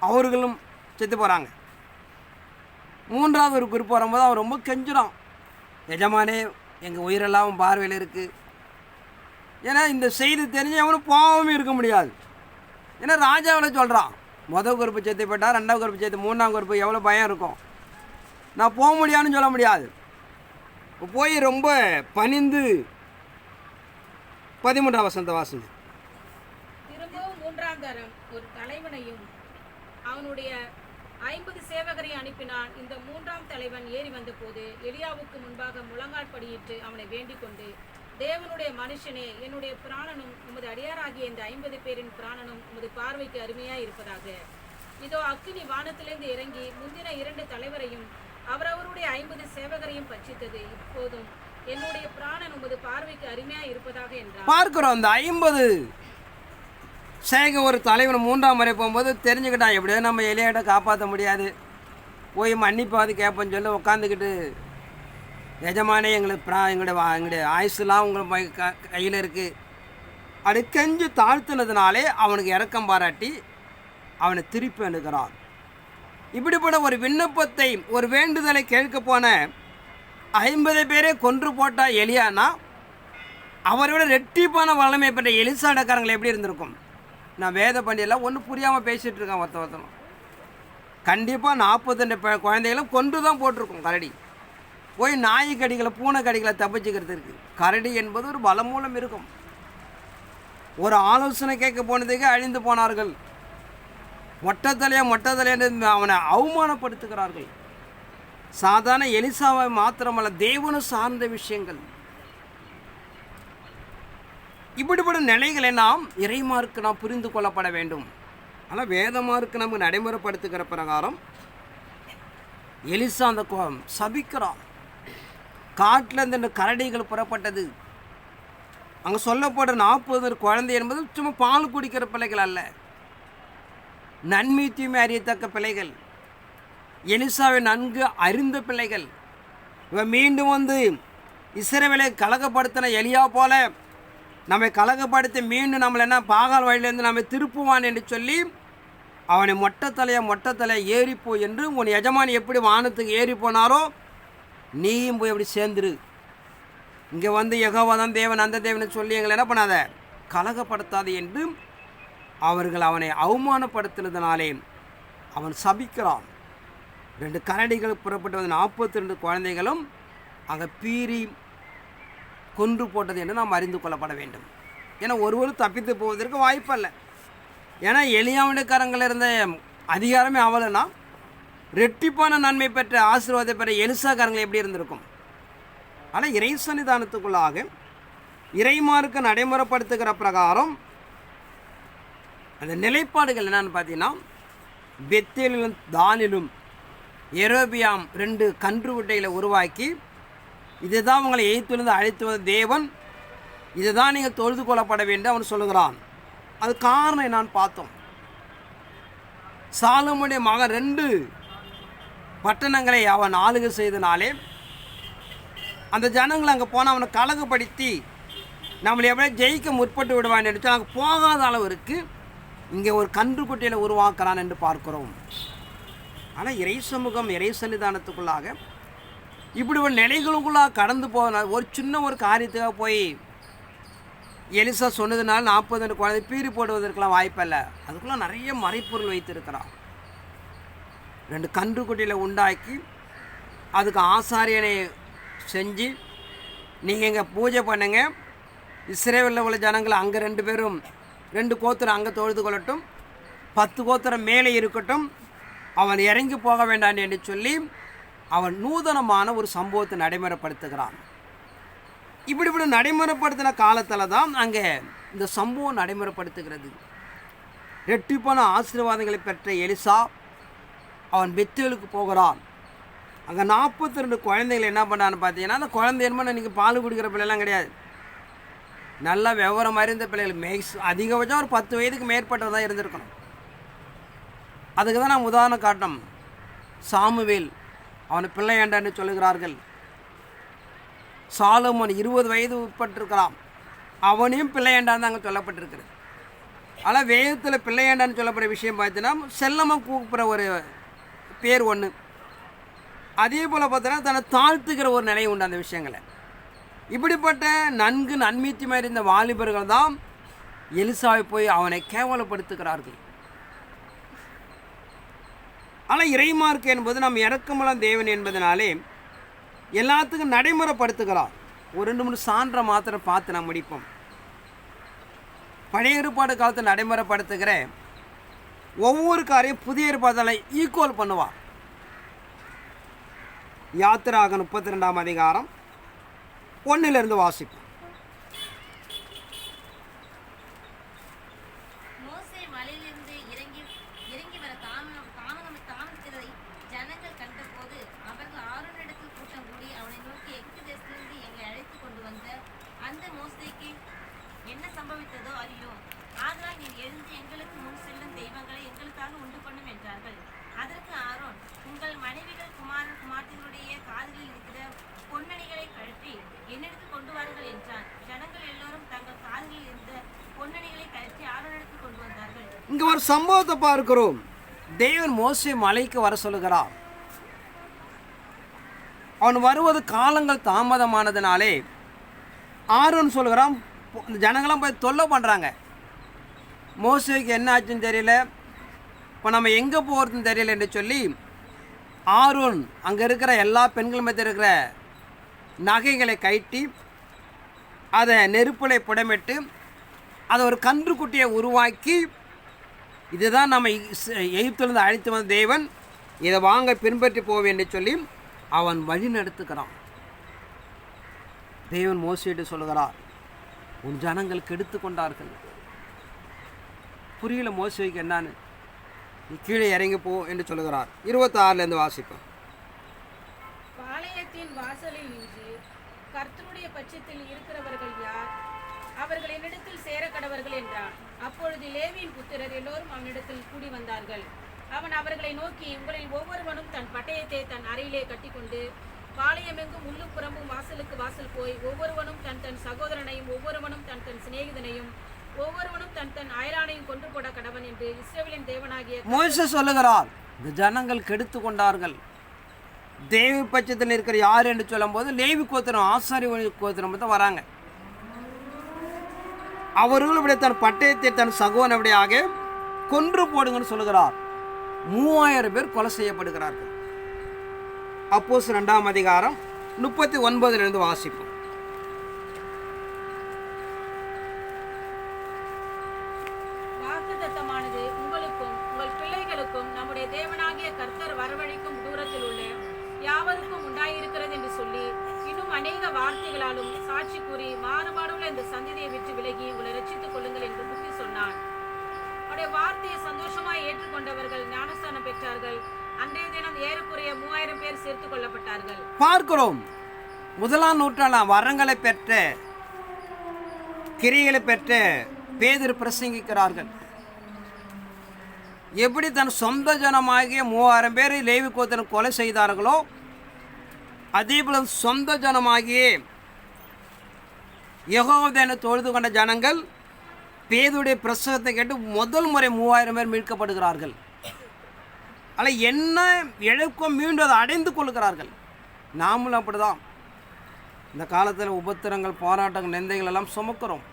அவர்களும் செத்து போகிறாங்க. 3வது ஒரு குரூப் வரும்போது அவன் ரொம்ப கெஞ்சுறான், எஜமானே எங்கள் உயிரெல்லாம் பார்வையில் இருக்குது. ஏன்னா இந்த செய்தி தெரிஞ்சு அவனும் போகாமல் இருக்க முடியாது. ஏன்னா ராஜாவில் சொல்கிறான், மொதல் குரூப்பு சேர்த்து போட்டால் 2வது குரூப்பு சேர்த்து 3ஆம் குரூப்பு எவ்வளோ பயம் இருக்கும், நான் போக முடியாதுன்னு சொல்ல முடியாது. போய் ரொம்ப பணிந்து 13ஆம் வசனத்தை வாசிங்க. திரும்பவும் 3ஆம் தரம் ஒரு தலைவனையும் அவனுடைய 50 சேவகரையும் அனுப்பினான். இந்த 3ஆம் தலைவன் ஏறி வந்தபோது எலியாவுக்கு முன்பாக முழங்காற்படியிட்டு அவனை வேண்டிக் கொண்டு, தேவனுடைய மனுஷனே, என்னுடைய பிராணனும் உமது அடியாராகிய இந்த 50 பேரின் பிராணனும் உமது பார்வைக்கு அருமையாய் இருப்பதாக. இதோ அக்கினி வானத்திலிருந்து இறங்கி முந்தின 2 தலைவரையும் அவரவருடைய 50 சேவகரையும் பட்சித்தது. இப்போதும் என்னுடைய பிராணன் உமது பார்வைக்கு அருமையாய் இருப்பதாக என்றார். பார்க்கிறோம், அந்த 50 சேக ஒரு தலைவன் 3ஆம் முறை போகும்போது தெரிஞ்சுக்கிட்டான், எப்படியோ நம்ம எலியாட்ட காப்பாற்ற முடியாது, போய் மன்னிப்பாது கேட்போன்னு சொல்லி உட்காந்துக்கிட்டு, எஜமானே எங்களுடைய ஆயுசுலாம் உங்களை கையில் இருக்குது அப்படி கெஞ்சு தாழ்த்தினதுனாலே அவனுக்கு இரக்கம் பாராட்டி அவனை திருப்பி அனுகிறான். இப்படிப்பட்ட ஒரு விண்ணப்பத்தை, ஒரு வேண்டுதலை கேட்க போன 50 பேரே கொன்று போட்டால் எலியானா, அவரோட ரெட்டிப்பான வல்லமை பெற்ற எலிசாடக்காரங்களை எப்படி இருந்திருக்கும்? நான் வேத பண்டிகைலாம் ஒன்றும் புரியாமல் பேசிகிட்டு இருக்கேன். ஒருத்தனும் கண்டிப்பாக 42 குழந்தைகளும் கொன்று தான் போட்டிருக்கோம். கரடி போய் நாய் கடிகளை பூனை கடிகளை தப்பிச்சுக்கிறது இருக்குது. கரடி என்பது ஒரு பலமூலம் இருக்கும். ஒரு ஆலோசனை கேட்க போனதுக்கு அழிந்து போனார்கள். மொட்டத்தலைன்னு அவனை அவமானப்படுத்துகிறார்கள். சாதாரண எலிசாவை மாத்திரமல்ல, தேவனு சார்ந்த விஷயங்கள். இப்படிப்பட்ட நிலைகளை நாம் இறைமார்க்கு நாம் புரிந்து கொள்ளப்பட வேண்டும். ஆனால் வேதமார்க்கு நமக்கு நடைமுறைப்படுத்துகிற பிரகாரம் எலிசா அந்த சபிக்கிறான். காட்டில் இந்த கரடிகள் புறப்பட்டது. அங்கே சொல்லப்படுற 40 குழந்தை என்பது சும்மா பால் குடிக்கிற பிள்ளைகள் அல்ல, நன்மை தீமை அறியத்தக்க பிள்ளைகள், எலிசாவை நன்கு அறிந்த பிள்ளைகள். இவன் மீண்டும் வந்து இஸ்ரவேலை கலகப்படுத்தின எலியா போல நம்மை கலகப்படுத்தி மீண்டும் நம்மளை என்ன பாகால் வழியிலேருந்து நம்மை திருப்புவான் என்று சொல்லி அவனை மொட்டத்தலையை ஏறிப்போ என்று உன் எஜமானி எப்படி வானத்துக்கு ஏறி போனாரோ நீயும் போய் எப்படி சேர்ந்துரு, இங்கே வந்து யெகோவா தான் தேவன் அந்த தேவனை சொல்லி எங்களை என்ன பண்ணாத கலகப்படுத்தாது என்று அவர்கள் அவனை அவமானப்படுத்தினதுனாலே அவன் சபிக்கிறான். 2 கரடிகள் புறப்பட்டு வந்து 42 குழந்தைகளும் அங்கே பீறி கொன்று போட்டது என்று நாம் அறிந்து கொள்ளப்பட வேண்டும். ஏன்னா ஒருவரும் தப்பித்து போவதற்கு வாய்ப்பல்ல. ஏன்னா எலியாவுடைய கரங்களில் இருந்த அதிகாரமே அவளைனா ரெட்டிப்பான நன்மை பெற்ற ஆசீர்வாதத்தை பெற்ற எலிசா கரங்கள் எப்படி இருந்திருக்கும்? ஆனால் இறை சன்னிதானத்துக்குள்ளாக இறைமார்க்கு நடைமுறைப்படுத்துகிற பிரகாரம் அந்த நிலைப்பாடுகள் என்னன்னு பார்த்தீங்கன்னா, பெத்தேலிலும் தானிலும் எரோபியாம் 2 கன்று விட்டைகளை உருவாக்கி இதுதான் உங்களை எய்த்துலேருந்து அழைத்து வந்த தேவன், இதுதான் நீங்கள் தொழுது கொள்ளப்பட வேண்டும் அவன் சொல்லுகிறான். அது காரணம் என்னன்னு பார்த்தோம். சாலமோனுடைய மகன் 2 பட்டணங்களை அவன் ஆளுகை செய்தனாலே அந்த ஜனங்கள் அங்கே போனால் அவனை கலகப்படுத்தி நம்மளை எவ்வளோ ஜெயிக்க முற்பட்டு விடுவான் என்று அங்கே போகாத அளவிற்கு இங்கே ஒரு கன்றுக்குட்டியில் உருவாக்குறான் என்று பார்க்கிறோம். ஆனால் இறை சமூகம் இறை சன்னிதானத்துக்குள்ளாக இப்படி ஒரு நிலைகளுக்குள்ளாக கடந்து போன ஒரு சின்ன ஒரு காரியத்துக்காக போய் எலிசா சொன்னதுனால 40 குழந்தை பீறி போடுவதற்கெல்லாம் வாய்ப்பில்லை. அதுக்குள்ளே நிறைய மறைப்பொருள் வைத்திருக்கிறான். 2 கன்றுக்குட்டியில் உண்டாக்கி அதுக்கு ஆசாரியனை செஞ்சு நீங்கள் இங்கே பூஜை பண்ணுங்க, இஸ்ரேலில் உள்ள ஜனங்கள் அங்கே 2 பேரும் 2 கோத்திரம் அங்கே தொழுது கொள்ளட்டும், 10 கோத்திரம் மேலே இருக்கட்டும், அவன் இறங்கி போக வேண்டாம் என்று சொல்லி அவன் நூதனமான ஒரு சம்பவத்தை நடைமுறைப்படுத்துகிறான். இப்படி நடைமுறைப்படுத்தின காலத்தில் தான் அங்கே இந்த சம்பவம் நடைமுறைப்படுத்துகிறது. ரெட்டிப்பான ஆசீர்வாதங்களை பெற்ற எலிசா அவன் பெத்தேலுக்கு போகிறான். அங்கே 42 குழந்தைகள் என்ன பண்ணான்னு பார்த்தீங்கன்னா, அந்த குழந்தை என்ன இன்றைக்கி பால் குடிக்கிற பிள்ளைலாம் கிடையாது, நல்லா விவரம் அறிந்த பிள்ளைகள். அதிகபட்சம் ஒரு 10 வயதுக்கு மேற்பட்டதான் இருந்திருக்கணும். அதுக்கு தான் நான் உதாரணம் காட்டணும். சாமுவேல் அவனை பிள்ளையாண்டான்னு சொல்லுகிறார்கள். சாலமோன் 20 வயது உட்பட்டிருக்கிறான், அவனையும் பிள்ளையாண்டான்னு அங்கே சொல்லப்பட்டிருக்கிறது. ஆனால் வேதத்தில் பிள்ளையாண்டான்னு சொல்லப்படுற விஷயம் பார்த்தீங்கன்னா செல்லமாக கூப்பிட்ற ஒரு பேர் ஒன்று. அதே போல் பார்த்தோன்னா தன்னை தாழ்த்துக்கிற ஒரு நிலை உண்டு அந்த விஷயங்களை. இப்படிப்பட்ட நன்கு நன்மீத்தியமாக இருந்த வாலிபர்கள் தான் எலிசாவை போய் அவனை கேவலப்படுத்துகிறார்கள். ஆனால் இறைமார்க்கு என்பது நாம் இறக்கமுள்ள தேவன் என்பதனாலே எல்லாத்துக்கும் நடைமுறைப்படுத்துகிறார். ஒரு 2-3 சான்றை மாத்திரம் பார்த்து நாம் முடிப்போம். பழைய ஏற்பாடு காலத்தை நடைமுறைப்படுத்துகிற ஒவ்வொரு காரையும் புதிய ஏற்பாட்டில் ஈக்குவல் பண்ணுவார். யாத்திராக 32ஆம் அதிகாரம் 1 வாசிப்போம். மோசே மலையிலிருந்து இறங்கி வர தாமதித்ததை ஜனங்கள் கண்டபோது அவர்கள் ஆரோனிடத்தில் கூட்டம் கூடி அவனை நோக்கி எகிப்து தேசத்திலிருந்து எங்களை அழைத்து கொண்டு வந்த அந்த மோசேக்கு என்ன சம்பவித்ததோ அறியோம். ஆதலால் நீர் எழுந்து எங்களுக்கு முன் செல்லும் தெய்வங்களை எங்களுக்காக உண்டு பண்ணும் என்றார்கள். அதற்கு ஆரோன், உங்கள் மனைவிகள் குமாரத்தினுடைய காதில் இருக்கிற பொன்னணிகளை கழற்றி என்னிடத்து கொண்டு வாருங்கள் என்றான். ஜனங்கள் எல்லோரும் தங்கள் காதில் இருந்த பொன்னணிகளை கழற்றி ஆரோனிடத்து கொண்டு வந்தார்கள். இங்கே ஒரு சம்பவத்தை பார்க்கிறோம். தேவன் மோசே மலைக்கு வர சொல்லுகிறார். அவன் வருவது காலங்கள் தாமதமானதுனாலே ஆரோன் சொல்கிறான், ஜனங்களாம் போய் தொல்லை பண்ணுறாங்க. மோசேக்கு என்ன ஆச்சுன்னு தெரியல, இப்போ நம்ம எங்கே போகிறதுன்னு தெரியல என்று சொல்லி ஆரோன் அங்கே இருக்கிற எல்லா பெண்கள் மீது இருக்கிற நகைகளை கட்டி அதை நெருப்பிலை புடமிட்டு அதை ஒரு கன்றுக்குட்டியை உருவாக்கி, இதுதான் நம்ம எகிப்திலிருந்து அழைத்து வந்த தேவன், இதை வாங்க பின்பற்றி போவேன் என்று சொல்லி அவன் வழி நடத்துகிறான். தேவன் மோசேட்டு சொல்லுகிறார், உன் ஜனங்கள் கெடுத்து கொண்டார்கள். புரியல மோசேக்கு என்னான்னு, நீ கீழே இறங்கி போ என்று சொல்லுகிறார். 26 வாசிப்போம். பாளையத்தின் வாசலில் நின்று கர்த்தருடைய பட்சத்தில் இருக்கிறவர்கள் யார்? அவர்கள் என்னிடத்தில் சேர கடவர்கள் என்றான். அப்பொழுது லேவியின் புத்திரர் எல்லோரும் அவனிடத்தில் கூடி வந்தார்கள். அவன் அவர்களை நோக்கி, உங்களில் ஒவ்வொருவனும் தன் பட்டயத்தை தன் அறையிலே கட்டிக்கொண்டு பாளையமெங்கும் உள்ளும் புறம்பும் வாசலுக்கு வாசல் போய் ஒவ்வொருவனும் தன் தன் சகோதரனையும் ஒவ்வொருவனும் தன் தன் சிநேகிதனையும் ஒவ்வொருவனும் தன் தன் அயலானையும் கொன்று போட கடவன் என்று இஸ்ரவேலின் தேவனாகிய மோசே சொல்லுகிறார். இந்த ஜனங்கள் கெடுத்து கொண்டார்கள். தேவி பட்சத்தில் இருக்கிற யார் என்று சொல்லும் போது லேவி கோத்திரம், ஆசாரி கோத்திரம் தான் வராங்க. அவர்கள் இப்படி தன் பட்டயத்தை தன் சகோதரனுடையாக கொன்று போடுங்கன்னு சொல்லுகிறார். 3000 பேர் கொலை செய்யப்படுகிறார்கள். அப்போஸ்தலர் 2ஆம் அதிகாரம் 39 வாசிப்போம். வாக்குத்தத்தமானது உங்களுக்கும் உங்கள் பிள்ளைகளுக்கும் நம்முடைய தேவனாகிய கர்த்தர் வரவழைக்கும் தூரத்தில் உள்ள யாவருக்கும் உண்டாயிருக்கிறது என்று சொல்லி இன்னும் அநேக வார்த்தைகளாலும் சாட்சி கூறி மாறுபாடுள்ள இந்த சந்ததியை விட்டு விலகி உங்களை ரட்சித்துக் கொள்ளுங்கள் என்று புத்தி சொன்னான். அவருடைய வார்த்தையை சந்தோஷமாய் ஏற்றுக்கொண்டவர்கள் ஞானஸ்தானம் பெற்றார்கள். அன்றைய தினம் ஏறக்குறைய 3000 பேர் சேர்த்துக் கொள்ளப்பட்டார்கள். பார்க்கிறோம், 1ஆம் நூற்றாண்டாம் வரங்களை பெற்ற கிரிகளை பெற்ற பேதுரு பிரசங்கிக்கிறார்கள். எப்படி தன் சொந்த ஜனமாகிய 3000 பேரை லேவி கோத்திரன் கொலை செய்தார்களோ அதேபோல சொந்த ஜனமாகிய யெகோவாவை தொழுது கொண்ட ஜனங்கள் பேதுடைய பிரசங்கத்தை கேட்டு முதல் முறை 3000 பேர் மீட்கப்படுகிறார்கள். ஆனால் என்ன இழக்கம் மீண்டும் அதை அடைந்து கொள்கிறார்கள். நாமளும் அப்படிதான் இந்த காலத்தில் உபத்திரங்கள், போராட்டங்கள், நிந்தைகள் எல்லாம் சுமக்கிறோம்.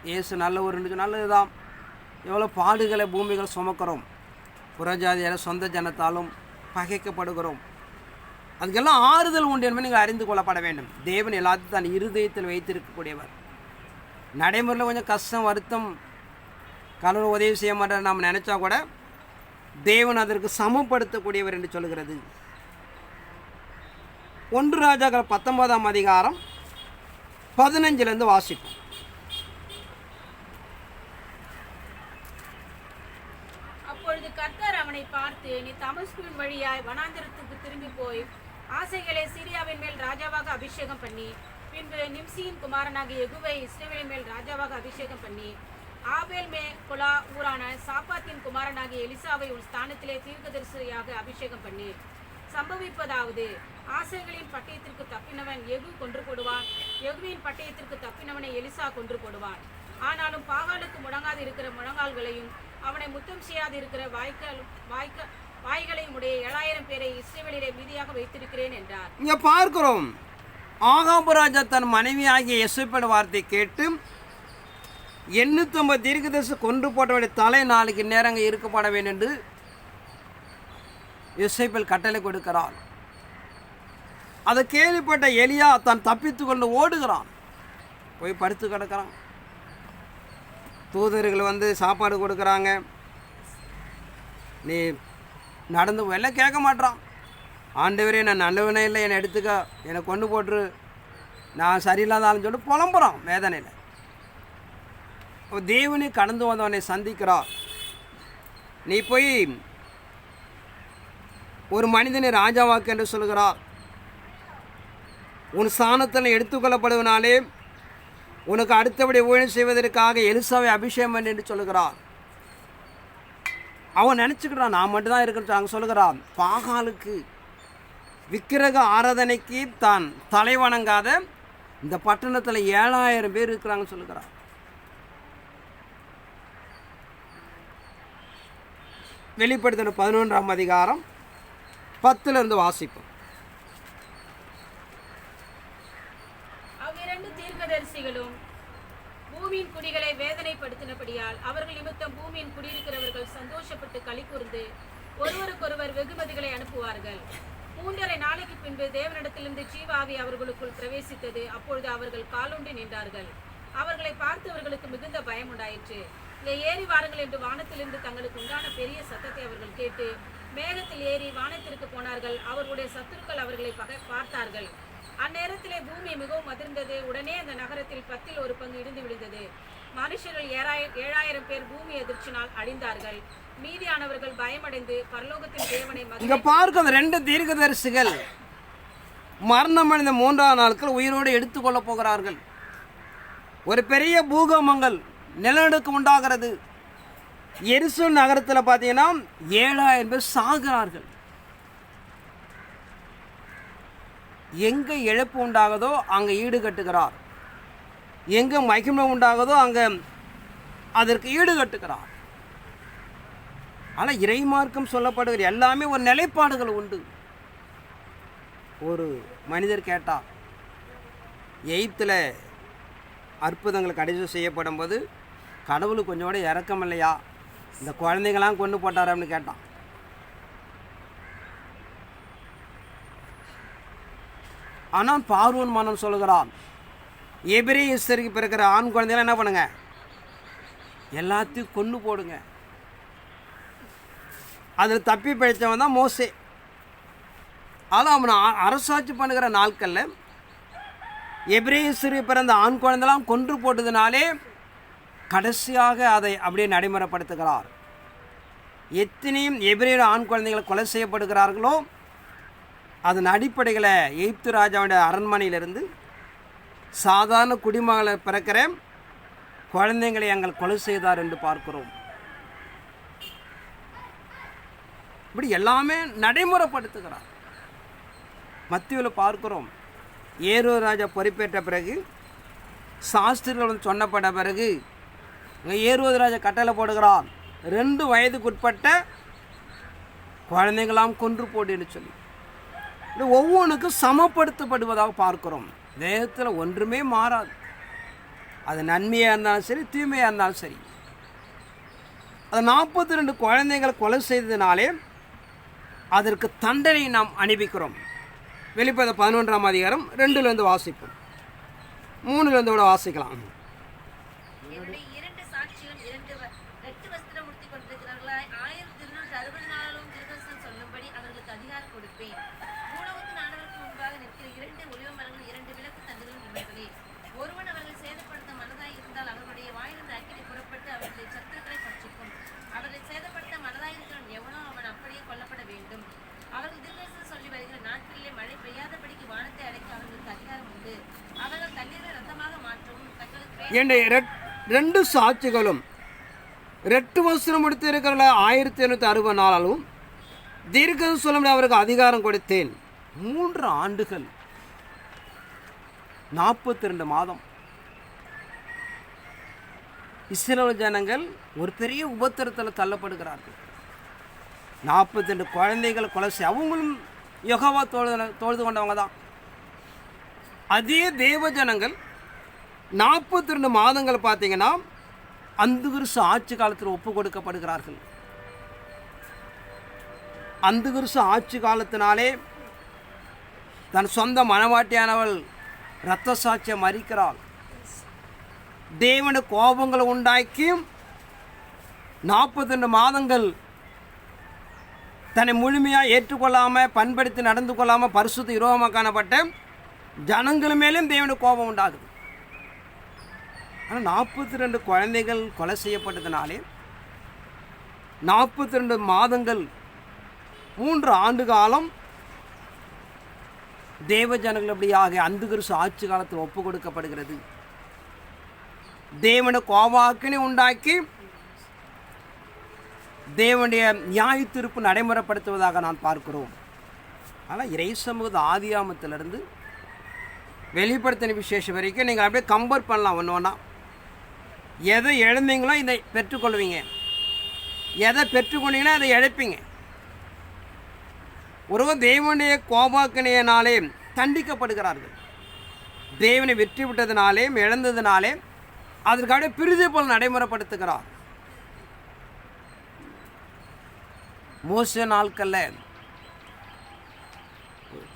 இயேசு நல்லவர், நல்லதுதான். எவ்வளோ பாடுகளை பூமிகள் சுமக்கிறோம். புறஜாதியால் சொந்த ஜனத்தாலும் பகைக்கப்படுகிறோம். அதுக்கெல்லாம் ஆறுதல் உண்டு என்பதை நீங்கள் அறிந்து கொள்ளப்பட வேண்டும். தேவன் எல்லாத்தையும் தன் இருதயத்தில் வைத்திருக்கக்கூடியவர். நடைமுறையில் கொஞ்சம் கஷ்டம், வருத்தம், கடவுள் உதவி செய்ய மாட்டார் நாம் நினச்சா கூட தேவன் அதற்கு சமப்படுத்தக்கூடியவர் என்று சொல்கிறது. 1 ராஜாக்கள் 19ஆம் அதிகாரம் 15 வாசிப்போம். அப்பொழுது கர்த்தர் அவனை பார்த்து, நீ தமஸ்குவின் வழியாய் வனாந்திரத்துக்கு திரும்பி போய் ஆசைகளை சீரியாவின் மேல் ராஜாவாக அபிஷேகம் பண்ணி, பின்பு நிம்சியின் குமாரனாகிய யெகூவை இஸ்ரவேலின் மேல் ராஜாவாக அபிஷேகம் பண்ணி, ஆபேல் மே கொலா ஊரான சாப்பாத்தின் குமாரனாகிய எலிசாவை உன் ஸ்தானத்திலே தீர்க்கதரிசியாக அபிஷேகம் பண்ணி, சம்பவிப்பதாவது, ஆசைகளின் பட்டயத்திற்கு தப்பினவன் யெகூ கொன்று போடுவான், யெகூவின் பட்டயத்திற்கு தப்பினவனை எலிசா கொன்று போடுவான். ஆனாலும் பாகாலுக்கு முடங்காது இருக்கிற முழங்கால்களையும் அவனை முத்தம் செய்யாது இருக்கிற வாய்களையும் உடைய 7000 பேரை இஸ்ரவேலிலே மீதியாக வைத்திருக்கிறேன் என்றார். இங்கே பார்க்கிறோம், ஆகாபு ராஜா தன் மனைவியாகிய யெசபேல் வார்த்தை கேட்டு 850 தீர்க்கதரிசி கொன்று போட்டவருடைய தலை 4 நேரங்க இருக்கப்பட வேண்டும் என்று யெசபேல் கட்டளை கொடுக்கிறார். அதை கேள்விப்பட்ட எலியா தான் தப்பித்து கொண்டு ஓடுகிறான். போய் படுத்து கிடக்கிறான். தூதர்கள் சாப்பாடு கொடுக்குறாங்க. நீ நடந்து எல்லாம் கேட்க மாட்டான். ஆண்டவரே, நான் நல்லவனே இல்லை, என்னை எடுத்துக்க, என்னை கொண்டு போட்டுரு, நான் சரியில்லாதாலும் சொல்லிட்டு புலம்புறான் வேதனையில். தேவனே கடந்து வந்தவனை சந்திக்கிறார். நீ போய் ஒரு மனிதனை ராஜாவாக்கு என்று சொல்கிறார். உன் ஸ்தானத்தில் எடுத்துக்கொள்ளப்படுவனாலே உனக்கு அடுத்தபடி ஊழியம் செய்வதற்காக எலிசாவை அபிஷேகம் பண்ணி என்று சொல்லுகிறார். அவன் நினச்சிக்கிறான் நான் மட்டும்தான் இருக்குன்னு. அங்கே சொல்லுகிறான், பாகாலுக்கு விக்கிரக ஆராதனைக்கு தான் தலை வணங்காத இந்த பட்டணத்தில் 7000 பேர் இருக்கிறாங்கன்னு சொல்லுகிறான். வெளிப்படுத்தின 11ஆம் அதிகாரம் 10 வாசிப்போம். அவ்விரண்டு தீர்க்கதரிசிகளும் பூமியின் குடிகளை வேதனைப்படுத்தினபடியால் அவர்கள் நிமித்தம் பூமியின் குடியிருக்கிறவர்கள் சந்தோஷப்பட்டு களி கூர்ந்து ஒருவருக்கொருவர் வெகுமதிகளை அனுப்புவார்கள். 3½ நாளைக்கு பின்பு தேவனிடத்திலிருந்து ஜீவாவி அவர்களுக்குள் பிரவேசித்தது. அப்பொழுது அவர்கள் காலுண்டு நின்றார்கள். அவர்களை பார்த்தவர்களுக்கு மிகுந்த பயம் உண்டாயிற்று. இங்கே ஏறி வாருங்கள் என்று வானத்திலிருந்து தங்களுக்கு உண்டான பெரிய சத்தத்தை அவர்கள் கேட்டு மேகத்தில் ஏறி வானத்திற்கு போனார்கள். அவர்களுடைய சத்துருக்கள் அவர்களை பார்த்தார்கள். அந்நேரத்திலே பூமி மிகவும் அதிர்ந்தது. உடனே அந்த நகரத்தில் 10 1 பங்கு இடிந்து விழுந்தது. மனுஷர்கள் 7000 பேர் பூமி எதிர்ச்சினால் அழிந்தார்கள். மீதியானவர்கள் பயமடைந்து பரலோகத்தின் தேவனை இங்க பார்க்க அந்த 2 தீர்க்கதரிசிகள் மரணம் அடைந்த 3ஆம் நாட்கள் உயிரோடு எடுத்துக்கொள்ள போகிறார்கள். ஒரு பெரிய பூகம்பங்கள் நிலநடுக்கம் உண்டாகிறது. எருசலேம் நகரத்தில் பார்த்தீங்கன்னா 7000 பேர் சாகிறார்கள். எங்கே இழப்பு உண்டாகுதோ அங்கே ஈடு கட்டுகிறார். எங்கே மகிமை உண்டாகுதோ அங்கே அதற்கு ஈடு கட்டுகிறார். ஆனால் இறைமார்க்கம் சொல்லப்படுகிற எல்லாமே ஒரு நிலைப்பாடுகள் உண்டு. ஒரு மனிதர் கேட்டார், எகிப்தில் அற்புதங்கள் கடைசி செய்யப்படும் போது கடவுளுக்கு கொஞ்சோட இறக்கம் இல்லையா, இந்த குழந்தைங்களாம் கொண்டு போட்டாரான்னு கேட்டான். ஆனால் பார்வோன் மனம் சொல்லுகிறான், எபிரேய இஸ்ரவேலுக்கு பிறக்கிற ஆண் குழந்தைலாம் என்ன பண்ணுங்க, எல்லாத்தையும் கொண்டு போடுங்க. அதில் தப்பி பிழைச்சவன் தான் மோசே. ஆனால் அவனை அரசாட்சி பண்ணுகிற நாட்களில் எபிரேய இஸ்ரவேலுக்கு பிறந்த ஆண் குழந்தைலாம் கொன்று போட்டதுனாலே கடைசியாக அதை அப்படியே நடைமுறைப்படுத்துகிறார். எத்தனையும் எபிரேய ஆண் குழந்தைகளை கொலை செய்யப்படுகிறார்களோ அதன் அடிப்படையில் எகிப்து ராஜாவுடைய அரண்மனையிலிருந்து சாதாரண குடிமகளை பிறக்கிற குழந்தைங்களை அங்கே கொலை செய்தார் என்று பார்க்கிறோம். இப்படி எல்லாமே நடைமுறைப்படுத்துகிறார். மத்தியில் பார்க்கிறோம், ஏரோது ராஜா பொறுப்பேற்ற பிறகு, சாஸ்திரிகள் சொன்னப்பட்ட பிறகு ஏரோது ராஜா கட்டளை போடுகிறார், 2 வயதுக்குட்பட்ட குழந்தைங்களாம் கொன்று போடுன்னு சொல்லி இது ஒவ்வொன்றுக்கும் சமப்படுத்தப்படுவதாக பார்க்கிறோம். தேகத்தில் ஒன்றுமே மாறாது. அது நன்மையாக இருந்தாலும் சரி, தீமையாக இருந்தாலும் சரி. அது 42 குழந்தைகளை கொலை செய்ததினாலே அதற்கு தண்டனை நாம் அனுபவிக்கிறோம். வெளிப்படுத்த 11ஆம் அதிகாரம் 2லேருந்து வாசிப்போம், 3லேருந்து கூட வாசிக்கலாம். என்னுடைய 2 சாட்சிகள் 2 ரெட்டு வஸ்திரம் உடுத்திக் கொண்டிருக்கிறார்களாய் 1260 நாளும் தீர்க்கதரிசனம் சொல்லும்படி அவர்களுக்கு அதிகாரம் கொடுப்பேன். பூலோகத்தின் ஆண்டவருக்கு முன்பாக நிற்கிற 2 ஒலிவ மரங்கள் 2 விளக்கு தண்டுகளும் இவர்களே. ஒருவன் அவர்கள் சேதப்படுத்த மனதாய் இருந்தால் அவர்களுடைய வாயிலிருந்து அக்கினி புறப்பட்டு அவர்களுடைய சத்துருக்களை பட்சிக்கும். அவர்களை சேதப்படுத்த மனதாய் இருக்கிறவன் எவனோ அவன் அப்படியே கொல்லப்பட வேண்டும். அவர்கள் தீர்க்கதரிசனம் சொல்லி வருகிற நாட்களிலே மழை பெய்யாதபடிக்கு வானத்தை அடைக்க அவர்களுக்கு அதிகாரம் உண்டு. அவர்கள் தண்ணீரை ரத்தமாக மாற்றவும் தங்களுக்கு என்னுடைய 2 சாட்சிகளும் 2 வஸ்திரம் எடுத்து இருக்கிற 1760 நாளாலும் தீர்க்கதரிசனம் சொல்ல அவருக்கு அதிகாரம் கொடுத்தேன். 3 ஆண்டுகள் 42 மாதம் இஸ்ரவேல் ஜனங்கள் ஒரு பெரிய உபத்திரத்தில் தள்ளப்படுகிறார்கள். 42 குழந்தைகள் கொலை செய்ய அவங்களும் யெகோவா தொழுது கொண்டவங்க தான். அதே தேவ ஜனங்கள் 42 மாதங்கள் பார்த்தீங்கன்னா அந்த வருஷம் ஆட்சி காலத்தில் ஒப்பு கொடுக்கப்படுகிறார்கள். அந்த வருஷம் ஆட்சி காலத்தினாலே தன் சொந்த மனவாட்டியானவள் இரத்த சாட்சியம் மறிக்கிறாள். தேவனு கோபங்களை உண்டாக்கி 42 மாதங்கள் தன்னை முழுமையாக ஏற்றுக்கொள்ளாமல் பண்படுத்தி நடந்து கொள்ளாமல் பரிசுத்த விரோதமாக காணப்பட்ட ஜனங்கள் மேலும் தேவனுக்கு கோபம் உண்டாகுது. ஆனால் 42 குழந்தைகள் கொலை செய்யப்பட்டதுனாலே 42 மாதங்கள் 3 ஆண்டு காலம் தேவ ஜனங்கள் அப்படியாக அந்த வருஷம் ஆட்சி காலத்தில் ஒப்பு கொடுக்கப்படுகிறது. தேவனை கோபாக்கினை உண்டாக்கி தேவனுடைய நியாய தீர்ப்பு நடைமுறைப்படுத்துவதாக நான் பார்க்கிறோம். ஆனால் இறை சமூக ஆதியாமத்திலிருந்து வெளிப்படுத்தின விசேஷம் வரைக்கும் நீங்கள் அப்படியே கம்பேர் பண்ணலாம். ஒன்று ஒன்றா எதை இழந்தீங்களோ இதை பெற்றுக்கொள்வீங்க, எதை பெற்றுக்கொண்டீங்கன்னா அதை இழப்பீங்க. ஒருவர் தேவனுடைய கோபாக்கினையினாலே தண்டிக்கப்படுகிறார்கள். தேவனை வெற்றி விட்டதினாலே இழந்ததினாலே அதற்காக பிரிதி போல் நடைமுறைப்படுத்துகிறார். மோசே நாட்களில்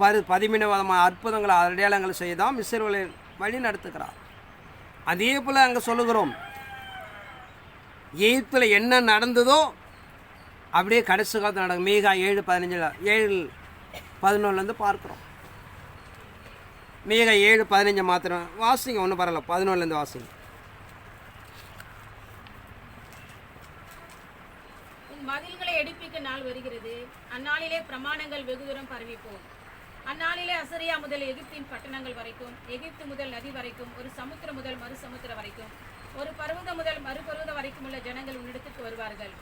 17 விதமான அற்புதங்களை அடையாளங்களை செய்தால் இஸ்ரவேலை வழி நடத்துகிறார். அதே போல் அங்கே சொல்லுகிறோம், எகிப்தில் என்ன நடந்ததோ அப்படியே கடைசி காலத்தில் நடக்கும். மீகா 7:15 பார்க்குறோம். மீகா 7:15 மாத்திரம் வாசிங்க, ஒன்றும் பரவாயில்ல, 11 வாசிங்க. மதில்களை எடுப்பிக்க நாள் வருகிறது, அந்நாளிலே பிரமாணங்கள் வெகு தூரம் பரவிப்போம். அந்நாளிலே அசரியா முதல் எகிப்தின் பட்டணங்கள் வரைக்கும், எகிப்து முதல் நதி வரைக்கும், ஒரு சமுத்திரம் முதல் மறு சமுத்திரம் வரைக்கும், ஒரு பருவதம் முதல் மறுபருவதம் வரைக்கும் உள்ள ஜனங்கள் உன்னிடத்துக்கு வருவார்கள்.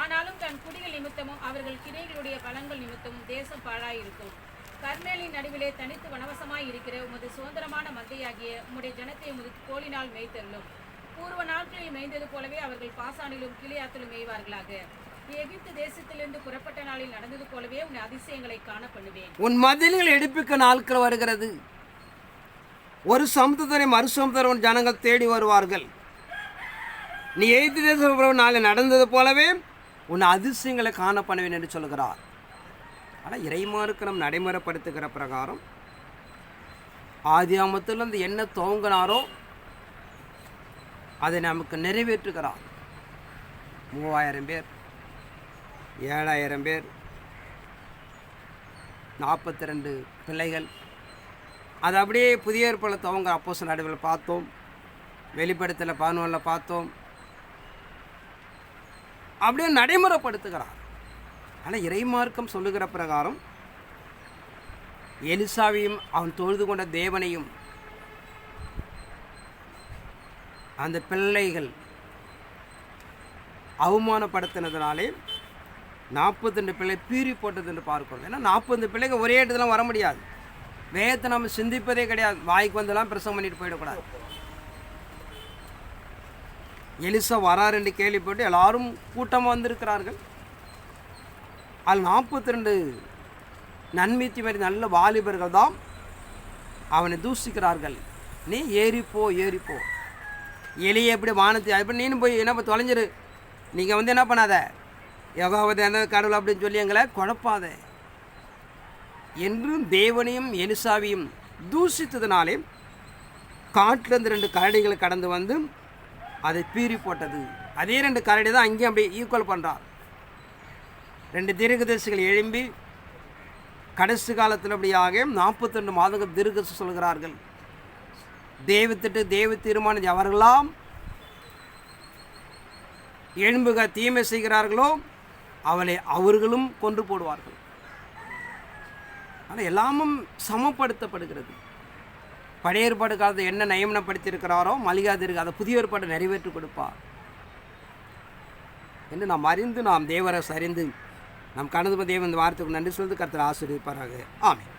ஆனாலும் தன் குடிகள் நிமித்தமும் அவர்கள் கிரைகளுடைய பலன்கள் நிமித்தமும் தேசம் பாழாயிருக்கும். கர்மேலின் நடுவிலே தனித்து வனவசமாய் இருக்கிற உமது சுதந்திரமான மந்தையாகிய உம்முடைய ஜனத்தை உமது கோலினால் மேய்த்தருளும். பூர்வ நாட்களில் மேய்ந்தது போலவே அவர்கள் பாசானிலும் கிளியாத்திலும் மேய்வார்களாக. எகிப்து தேசத்திலிருந்து புறப்பட்ட நாளில் நடந்தது போலவே உன் அதிசயங்களை காண பண்ணுவேன். உன் மதில்கள் எடுப்பிக்க நாட்கள் வருகிறது. ஒரு சமுத்திரத்தை மறு சமுத்திரம் ஜனங்கள் தேடி வருவார்கள். நீ எகிப்து தேசம் நாளில் நடந்தது போலவே உன் அதிசயங்களை காண பண்ணுவேன் என்று சொல்கிறார். ஆனால் இறைமாருக்கு நம் நடைமுறைப்படுத்துகிற பிரகாரம் ஆதியாமத்திலிருந்து என்ன துவங்கினாரோ அதை நமக்கு நிறைவேற்றுகிறார். 3000 பேர், 7000 பேர், 42 பிள்ளைகள். அது அப்படியே புதிய ஏற்பாடில் துவங்க அப்போஸ்தலர் நடுவில் பார்த்தோம், வெளிப்படுத்தல 11 பார்த்தோம். அப்படியே நடைமுறைப்படுத்துகிறார். ஆனால் இறைமார்க்கம் சொல்லுகிற பிரகாரம் எலிசாவையும் அவன் தொழுது கொண்ட தேவனையும் அந்த பிள்ளைகள் அவமானப்படுத்தினதுனாலே 42 பிள்ளை பீறி போட்டது என்று பார்க்கிறோம். ஏன்னா 40 பிள்ளைங்க ஒரே இடத்துல வர முடியாது. வேதத்தை நம்ம சிந்திப்பதே கிடையாது. வாய்க்கு வந்தெல்லாம் பிரசவம் பண்ணிட்டு போயிடக்கூடாது. எலிசா வரார் என்று கேள்விப்பட்டு எல்லாரும் கூட்டமாக வந்திருக்கிறார்கள். அது 42 நன்மீத்தி மாதிரி நல்ல வாலிபர்கள் தான் அவனை தூசிக்கிறார்கள். நீ ஏறிப்போ ஏறிப்போ, எலியை எப்படி வானத்தை எப்படி நீனும் போய் என்ன தொலைஞ்சிரு, நீங்கள் வந்து என்ன பண்ணாத, யோகாவது எந்த கடவுள் அப்படின்னு சொல்லி எங்களை குழப்பாத என்றும் தேவனையும் எலிசாவையும் தூசித்ததுனாலே காட்டிலேருந்து 2 கரடிகளை கடந்து வந்து அதை பீறி போட்டது. அதே 2 கரடி தான் அங்கேயும் அப்படி ஈக்குவல் பண்ணுறார். 2 தீர்க்கதரிசிகள் எழும்பி கடைசி காலத்தில் அப்படியாக 42 மாதங்கள் தீர்க்கதரிசி சொல்கிறார்கள். தேவத்திட்டு தேவ தீர்மானம் அவர்களாம் எழும்புக தீமை செய்கிறார்களோ அவளை அவர்களும் கொன்று போடுவார்கள். ஆனால் எல்லாமும் சமப்படுத்தப்படுகிறது. பழைய ஏற்பாடு காலத்தை என்ன நியமனப்படுத்தியிருக்கிறாரோ மலிகாதிருக்கு அதை புதிய ஏற்பாடு நிறைவேற்றி கொடுப்பார் என்று நாம் அறிந்து நாம் தேவரை சரிந்து நாம் கடந்து தேவன் இந்த வார்த்தைக்கு நன்றி சொல்வது கர்த்தர் ஆசீர்வதிப்பாராக. ஆமென்.